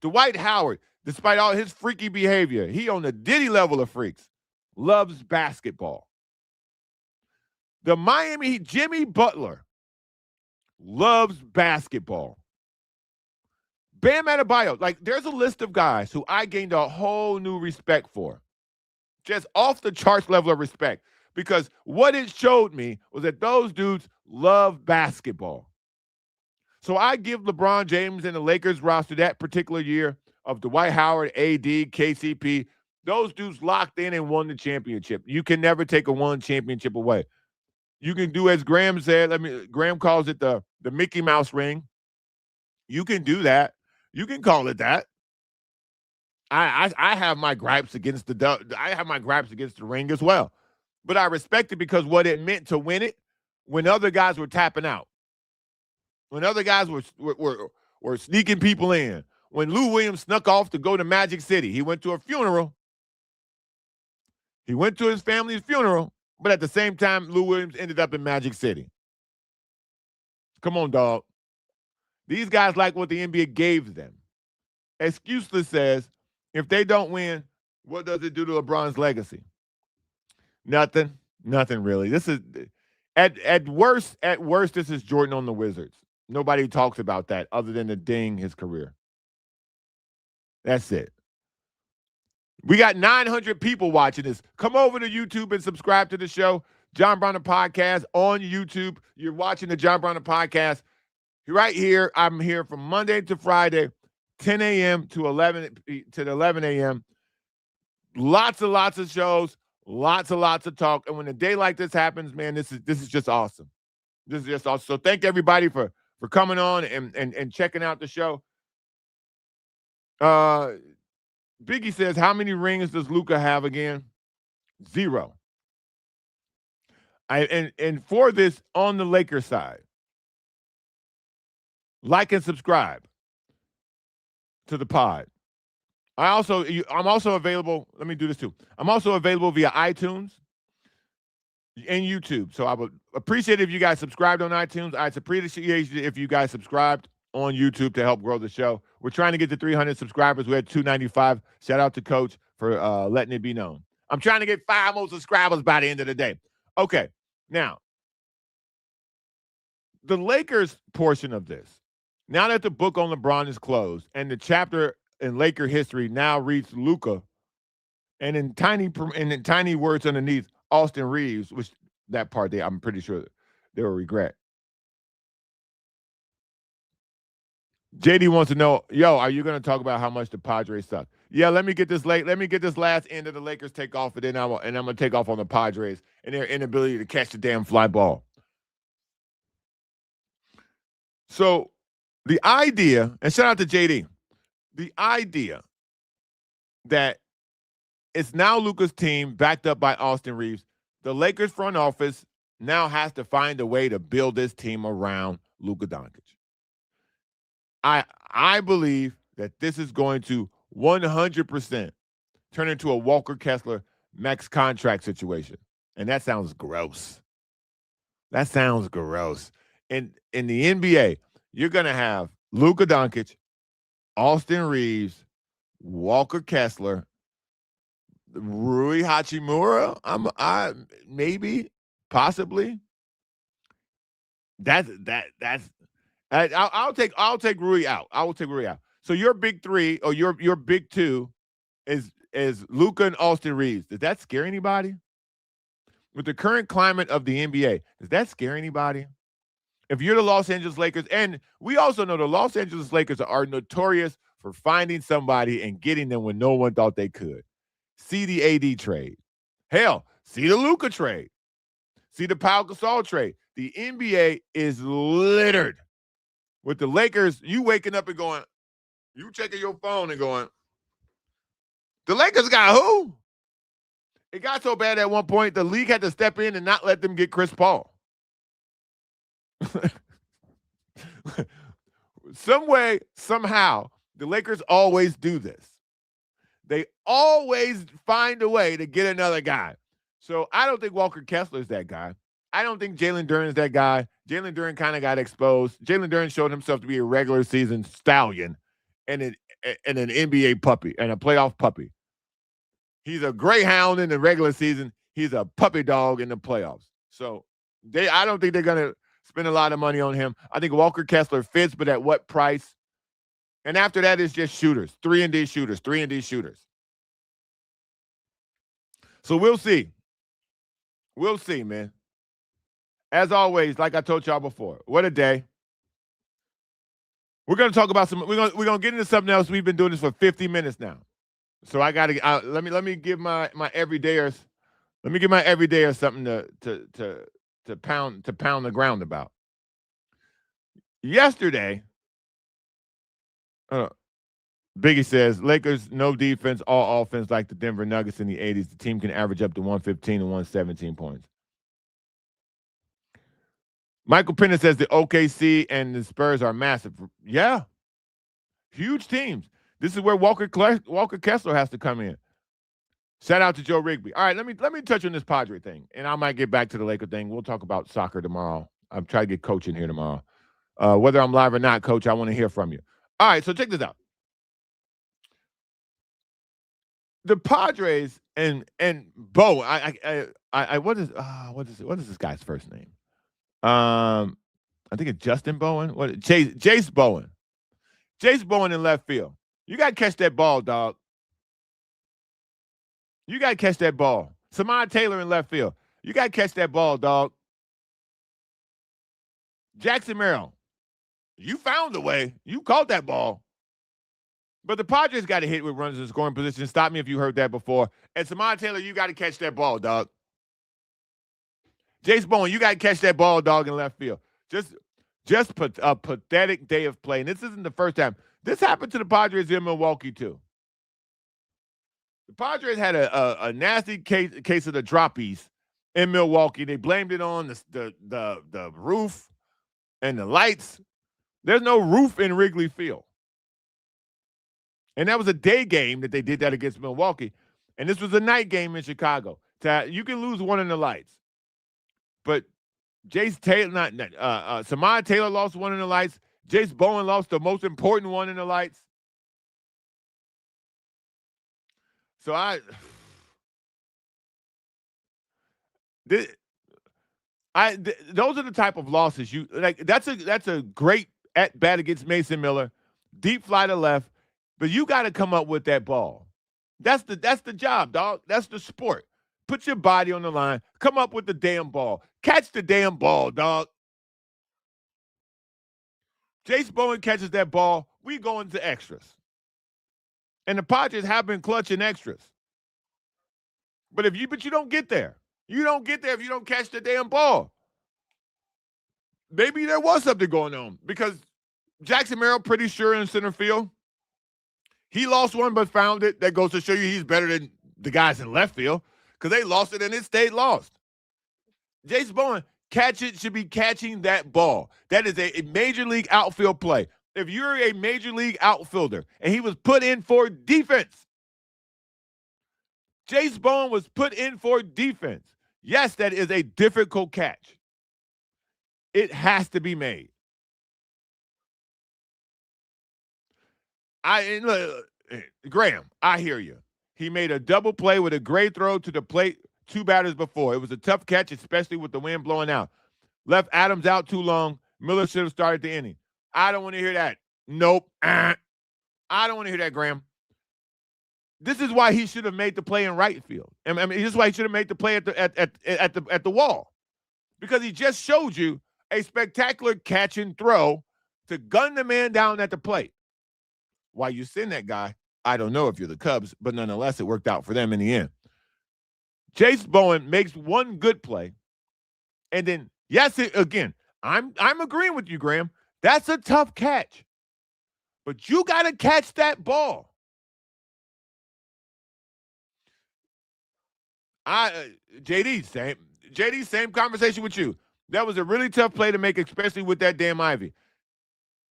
[SPEAKER 1] Dwight Howard, despite all his freaky behavior, he on the Diddy level of freaks, loves basketball. The Miami Heat, Jimmy Butler, loves basketball. Bam Adebayo, like there's a list of guys who I gained a whole new respect for. just off the charts level of respect. Because what it showed me was that those dudes love basketball. So I give LeBron James and the Lakers roster that particular year of Dwight Howard, AD, KCP. Those dudes locked in and won the championship. You can never take a one championship away. You can do as Graham said. Graham calls it the Mickey Mouse ring. You can do that. You can call it that. I have my gripes against the ring as well, but I respect it because what it meant to win it when other guys were tapping out, when other guys were sneaking people in, when Lou Williams snuck off to go to Magic City. He went to a funeral. He went to his family's funeral, but at the same time, Lou Williams ended up in Magic City. Come on, dog. These guys like what the NBA gave them. Excuseless says, if they don't win, what does it do to LeBron's legacy? Nothing. Nothing really. This is at worst, this is Jordan on the Wizards. Nobody talks about that other than to ding his career. That's it. We got 900 people watching this. Come over to YouTube and subscribe to the show. John Browner Podcast on YouTube. You're watching the John Browner Podcast right here. I'm here from Monday to Friday, 10 a.m. to 11 a.m. Lots of shows, lots of talk. And when a day like this happens, man, this is just awesome. This is just awesome. So thank everybody for coming on and checking out the show. Biggie says, how many rings does Luka have again? 0. And for this on the Lakers side, like and subscribe to the pod. I'm also available. Let me do this too. I'm also available via iTunes and YouTube. So I would appreciate it if you guys subscribed on iTunes. I'd appreciate it if you guys subscribed on YouTube to help grow the show. We're trying to get to 300 subscribers. We're at 295. Shout out to Coach for letting it be known. I'm trying to get 5 more subscribers by the end of the day. Okay, now, the Lakers portion of this, now that the book on LeBron is closed and the chapter in Laker history now reads Luka, and in tiny words underneath, Austin Reeves, which that part I'm pretty sure they will regret. JD wants to know, are you going to talk about how much the Padres suck? Yeah, let me get this last end of the Lakers take off, and then I'm going to take off on the Padres and their inability to catch the damn fly ball. So the idea, and shout out to JD, the idea that it's now Luka's team backed up by Austin Reeves, the Lakers front office now has to find a way to build this team around Luka Doncic. I believe that this is going to 100% turn into a Walker Kessler max contract situation. And that sounds gross. That sounds gross. In the NBA, you're going to have Luka Doncic, Austin Reeves, Walker Kessler, Rui Hachimura. Maybe, possibly. I'll take Rui out. I will take Rui out. So your big three or your big two is Luka and Austin Reeves. Does that scare anybody? With the current climate of the NBA, does that scare anybody? If you're the Los Angeles Lakers, and we also know the Los Angeles Lakers are notorious for finding somebody and getting them when no one thought they could. See the AD trade. Hell, see the Luka trade. See the Pau Gasol trade. The NBA is littered with the Lakers. You waking up and going, you checking your phone and going, the Lakers got who? It got so bad at one point, the league had to step in and not let them get Chris Paul. Some way, somehow, the Lakers always do this. They always find a way to get another guy. So I don't think Walker Kessler is that guy. I don't think Jalen Duren is that guy. Jalen Duren kind of got exposed. Jalen Duren showed himself to be a regular season stallion and an NBA puppy and a playoff puppy. He's a greyhound in the regular season. He's a puppy dog in the playoffs. So I don't think they're going to spend a lot of money on him. I think Walker Kessler fits, but at what price? And after that, it's just shooters, 3-and-D shooters. So we'll see. We'll see, man. As always, like I told y'all before, what a day. We're gonna talk about some. We're gonna get into something else. We've been doing this for 50 minutes now, so I gotta let me give my everydayers. Let me give my everydayers something to pound the ground about. Yesterday, uh, Biggie says Lakers no defense, all offense like the Denver Nuggets in the '80s. The team can average up to 115 and 117 points. Michael Penna says the OKC and the Spurs are massive. Yeah, huge teams. This is where Walker Kessler has to come in. Shout out to Joe Rigby. All right, let me touch on this Padre thing, and I might get back to the Laker thing. We'll talk about soccer tomorrow. I'm trying to get Coach in here tomorrow. Whether I'm live or not, Coach, I want to hear from you. All right, so check this out. The Padres and Bo. What is this guy's first name? I think it's Justin Bowen. What? Jace Bowen. Jace Bowen in left field. You got to catch that ball, dog. You got to catch that ball. Samad Taylor in left field. You got to catch that ball, dog. Jackson Merrill. You found a way. You caught that ball. But the Padres got to hit with runners in scoring position. Stop me if you heard that before. And Samad Taylor, you got to catch that ball, dog. Jace Bowen, you got to catch that ball, dog, in left field. Just a pathetic day of play. And this isn't the first time. This happened to the Padres in Milwaukee, too. The Padres had a nasty case of the droppies in Milwaukee. They blamed it on the roof and the lights. There's no roof in Wrigley Field. And that was a day game that they did that against Milwaukee. And this was a night game in Chicago. You can lose one in the lights. But Samad Taylor lost one in the lights. Jace Bowen lost the most important one in the lights. So those are the type of losses you like. That's a great at bat against Mason Miller, deep fly to left, but you got to come up with that ball. That's the job, dog. That's the sport. Put your body on the line. Come up with the damn ball. Catch the damn ball, dog. Jace Bowen catches that ball. We go into extras. And the Padres have been clutching extras. But you don't get there. You don't get there if you don't catch the damn ball. Maybe there was something going on because Jackson Merrill pretty sure in center field. He lost one but found it. That goes to show you he's better than the guys in left field because they lost it and it stayed lost. Jace Bowen should be catching that ball. That is a major league outfield play. If you're a major league outfielder and he was put in for defense, Jace Bowen was put in for defense. Yes, that is a difficult catch. It has to be made. Graham, I hear you. He made a double play with a great throw to the plate 2 batters before. It was a tough catch, especially with the wind blowing out. Left Adams out too long. Miller should have started the inning. I don't want to hear that. Nope. I don't want to hear that, Graham. This is why he should have made the play in right field. I mean, this is why he should have made the play at the wall, because he just showed you a spectacular catch and throw to gun the man down at the plate. Why you send that guy, I don't know if you're the Cubs, but nonetheless, it worked out for them in the end. Jace Bowen makes one good play, and then again, I'm agreeing with you, Graham. That's a tough catch, but you got to catch that ball. JD, same conversation with you. That was a really tough play to make, especially with that damn Ivy.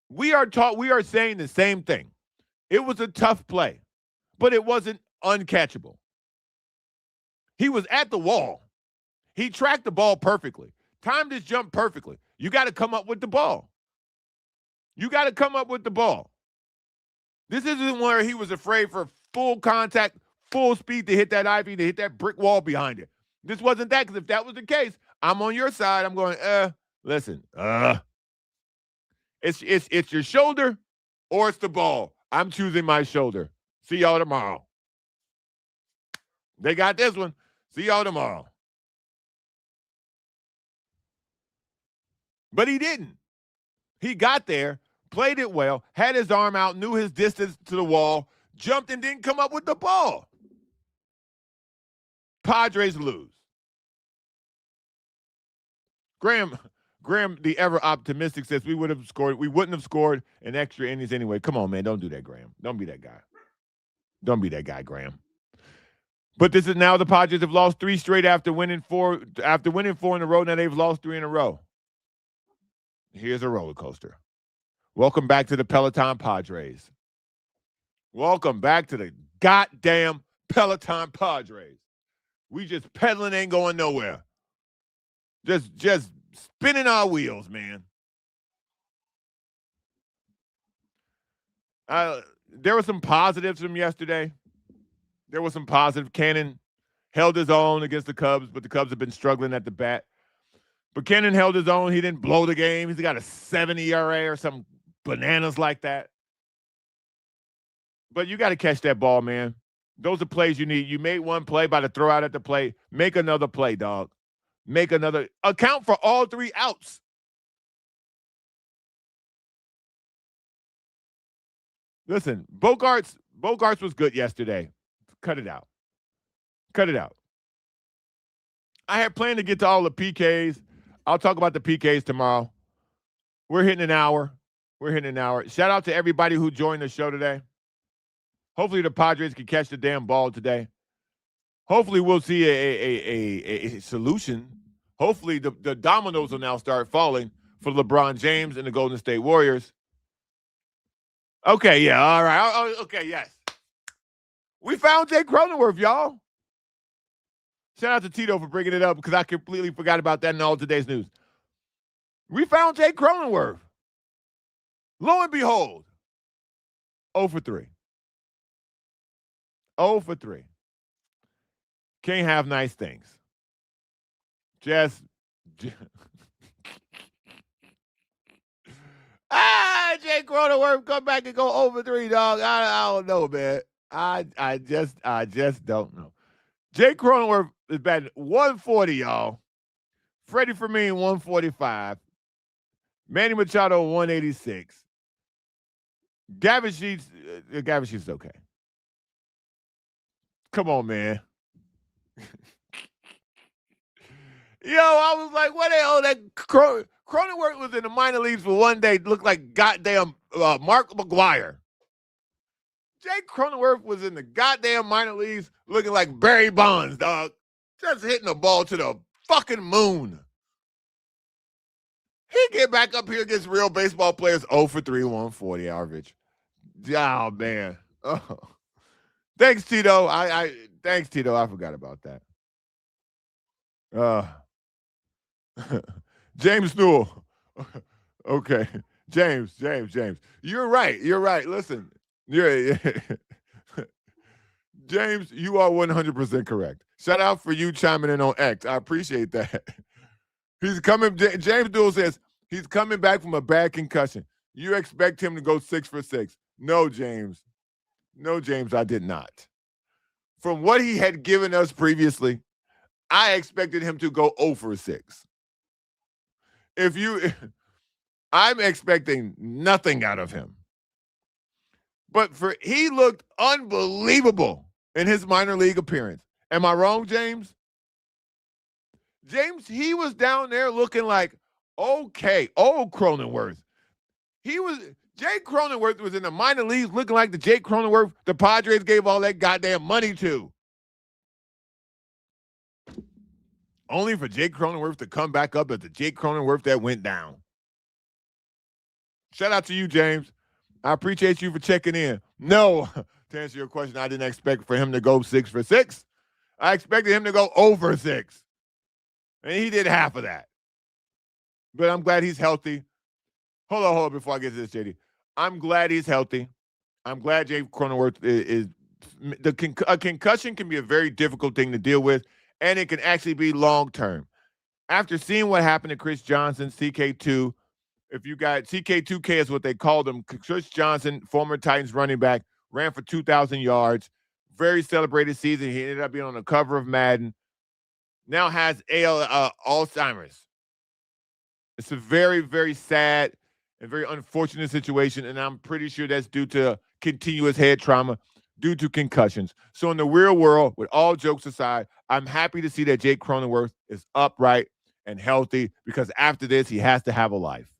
[SPEAKER 1] We are saying the same thing. It was a tough play, but it wasn't uncatchable. He was at the wall. He tracked the ball perfectly, timed his jump perfectly. You got to come up with the ball. You got to come up with the ball. This isn't where he was afraid for full contact, full speed to hit that Ivy, to hit that brick wall behind it. This wasn't that, because if that was the case, I'm on your side. I'm going, listen, it's your shoulder or it's the ball. I'm choosing my shoulder. See y'all tomorrow. They got this one. See y'all tomorrow. But he didn't. He got there, played it well, had his arm out, knew his distance to the wall, jumped and didn't come up with the ball. Padres lose. Graham, the ever optimistic, says we wouldn't have scored in extra innings anyway. Come on, man. Don't do that, Graham. Don't be that guy. Don't be that guy, Graham. But this is now the Padres have lost 3 straight after winning 4 in a row. Now they've lost 3 in a row. Here's a roller coaster. Welcome back to the Peloton Padres. Welcome back to the goddamn Peloton Padres. We just pedaling, ain't going nowhere. Just spinning our wheels, man. There were some positives from yesterday. There was some positive. Cannon held his own against the Cubs, but the Cubs have been struggling at the bat. But Cannon held his own. He didn't blow the game. He's got a 7 ERA or some bananas like that. But you got to catch that ball, man. Those are plays you need. You made one play by the throw out at the plate. Make another play, dog. Make another. Account for all 3 outs. Listen, Bogarts was good yesterday. Cut it out. Cut it out. I had planned to get to all the PKs. I'll talk about the PKs tomorrow. We're hitting an hour. Shout out to everybody who joined the show today. Hopefully the Padres can catch the damn ball today. Hopefully we'll see a solution. Hopefully the dominoes will now start falling for LeBron James and the Golden State Warriors. Okay, yeah, all right. Okay, yes. We found Jay Cronenworth, y'all. Shout out to Tito for bringing it up because I completely forgot about that in all today's news. We found Jay Cronenworth. Lo and behold, 0 for 3. 0 for 3. Can't have nice things. Jay Cronenworth come back and go 0 for 3, dog. I don't know, man. I just don't know. Jay Cronenworth is batting 140, y'all. Freddie Fermin 145. Manny Machado 186. Gavin Sheets is okay. Come on, man. Yo, I was like, what the hell? That Cronenworth was in the minor leagues for one day. Looked like goddamn Mark McGwire. Jay Cronenworth was in the goddamn minor leagues looking like Barry Bonds, dog. Just hitting the ball to the fucking moon. He get back up here against real baseball players. 0 for 3, 140 average. Oh, man. Oh. Thanks, Tito. Thanks, Tito. I forgot about that. James Newell. Okay. James. You're right. Listen. James, you are 100% correct. Shout out for you chiming in on X. I appreciate that. He's coming. James Newell says he's coming back from a bad concussion. You expect him to go 6 for 6. No, James. I did not. From what he had given us previously, I expected him to go 0 for 6. I'm expecting nothing out of him. But he looked unbelievable in his minor league appearance. Am I wrong, James? James, he was down there looking like, okay, old Cronenworth. Jay Cronenworth was in the minor leagues looking like the Jay Cronenworth the Padres gave all that goddamn money to. Only for Jay Cronenworth to come back up as the Jay Cronenworth that went down. Shout out to you, James. I appreciate you for checking in. No, to answer your question, I didn't expect for him to go 6 for 6. I expected him to go 0 for 6. And he did half of that. But I'm glad he's healthy. Hold on, before I get to this, JD. I'm glad he's healthy. I'm glad Jay Cronenworth is a concussion can be a very difficult thing to deal with, and it can actually be long-term. After seeing what happened to Chris Johnson, CK2, if you got CK2K is what they called him. Chris Johnson, former Titans running back, ran for 2,000 yards. Very celebrated season. He ended up being on the cover of Madden. now has Alzheimer's. It's a very, very sad and very unfortunate situation, and I'm pretty sure that's due to continuous head trauma, due to concussions. So in the real world, with all jokes aside, I'm happy to see that Jake Cronenworth is upright and healthy, because after this, he has to have a life.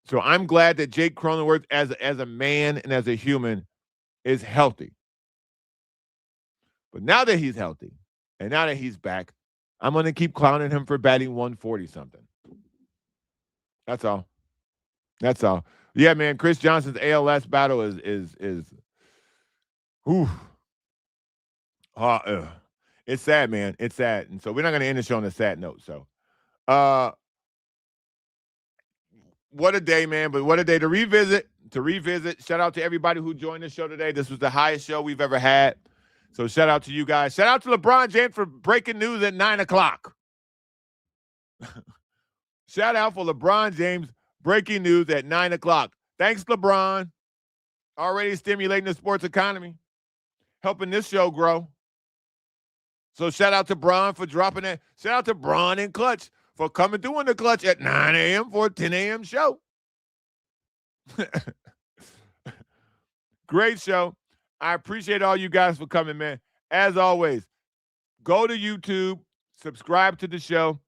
[SPEAKER 1] So I'm glad that Jake Cronenworth, as a man and as a human, is healthy. But now that he's healthy and now that he's back, I'm going to keep clowning him for batting 140 something. That's all. That's all. Yeah, man. Chris Johnson's ALS battle is whew. It's sad, man. It's sad. And so we're not going to end the show on a sad note. So, what a day, man. But what a day to revisit. Shout out to everybody who joined the show today. This was the highest show we've ever had. So shout out to you guys. Shout out to LeBron James for breaking news at 9 o'clock. Shout out for LeBron James breaking news at 9 o'clock. Thanks, LeBron. Already stimulating the sports economy, helping this show grow. So shout out to Bron for dropping that. Shout out to Bron and Clutch for coming through in the clutch at 9 a.m. for a 10 a.m. show. Great show. I appreciate all you guys for coming, man. As always, go to YouTube, subscribe to the show.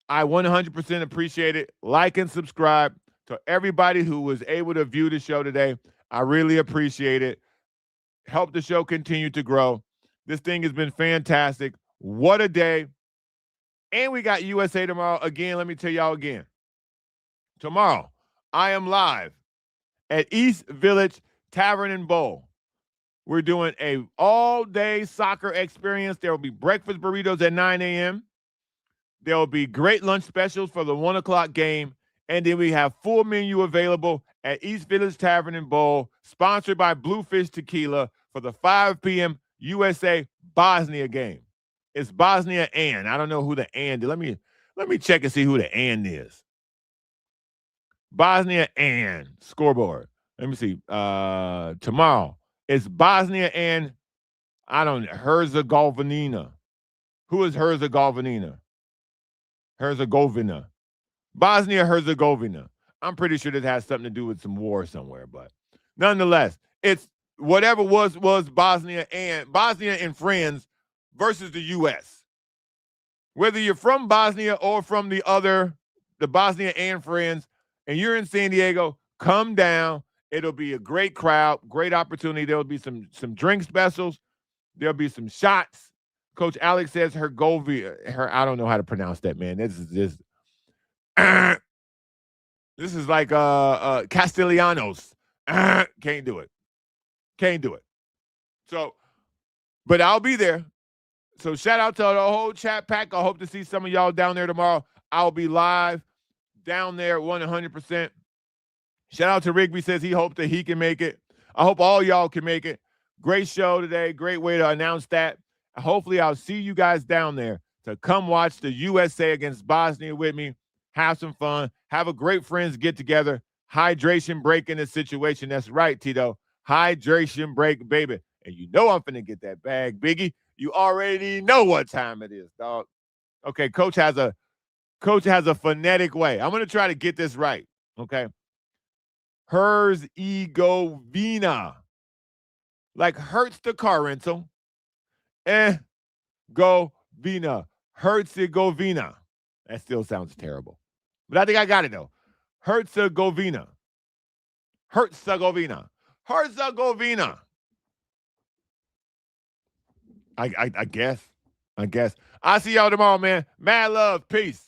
[SPEAKER 1] I 100% appreciate it. Like and subscribe to everybody who was able to view the show today. I really appreciate it. Help the show continue to grow. This thing has been fantastic. What a day. And we got USA tomorrow. Again, let me tell y'all again. Tomorrow, I am live at East Village Tavern and Bowl. We're doing a all-day soccer experience. There will be breakfast burritos at 9 a.m. There will be great lunch specials for the 1 o'clock game. And then we have full menu available at East Village Tavern and Bowl, sponsored by Bluefish Tequila, for the 5 p.m. USA-Bosnia game. It's Bosnia and. I don't know who the and is. Let me check and see who the and is. Bosnia and scoreboard. Let me see. Tomorrow, it's Bosnia and, Herzegovina. Who is Herzegovina? Herzegovina. Bosnia-Herzegovina. I'm pretty sure this has something to do with some war somewhere, but nonetheless, it's whatever was Bosnia and friends versus the U.S. Whether you're from Bosnia or from the Bosnia and friends, and you're in San Diego, come down. It'll be a great crowd, great opportunity. There'll be some drink specials. There'll be some shots. Coach Alex says I don't know how to pronounce that, man. This is like Castellanos. Can't do it. So, but I'll be there. So shout out to the whole chat pack. I hope to see some of y'all down there tomorrow. I'll be live down there 100%. Shout out to Rigby, says he hopes that he can make it. I hope all y'all can make it. Great show today. Great way to announce that. Hopefully I'll see you guys down there to come watch the USA against Bosnia with me. Have some fun. Have a great friends get together. Hydration break in this situation. That's right, Tito. Hydration break, baby. And you know I'm finna get that bag, Biggie. You already know what time it is, dog. Okay, coach has a phonetic way. I'm gonna try to get this right. Okay. Herzegovina. Like hurts the car rental. Govina. Herzegovina. That still sounds terrible. But I think I got it, though. Herzegovina. I guess. I'll see y'all tomorrow, man. Mad love. Peace.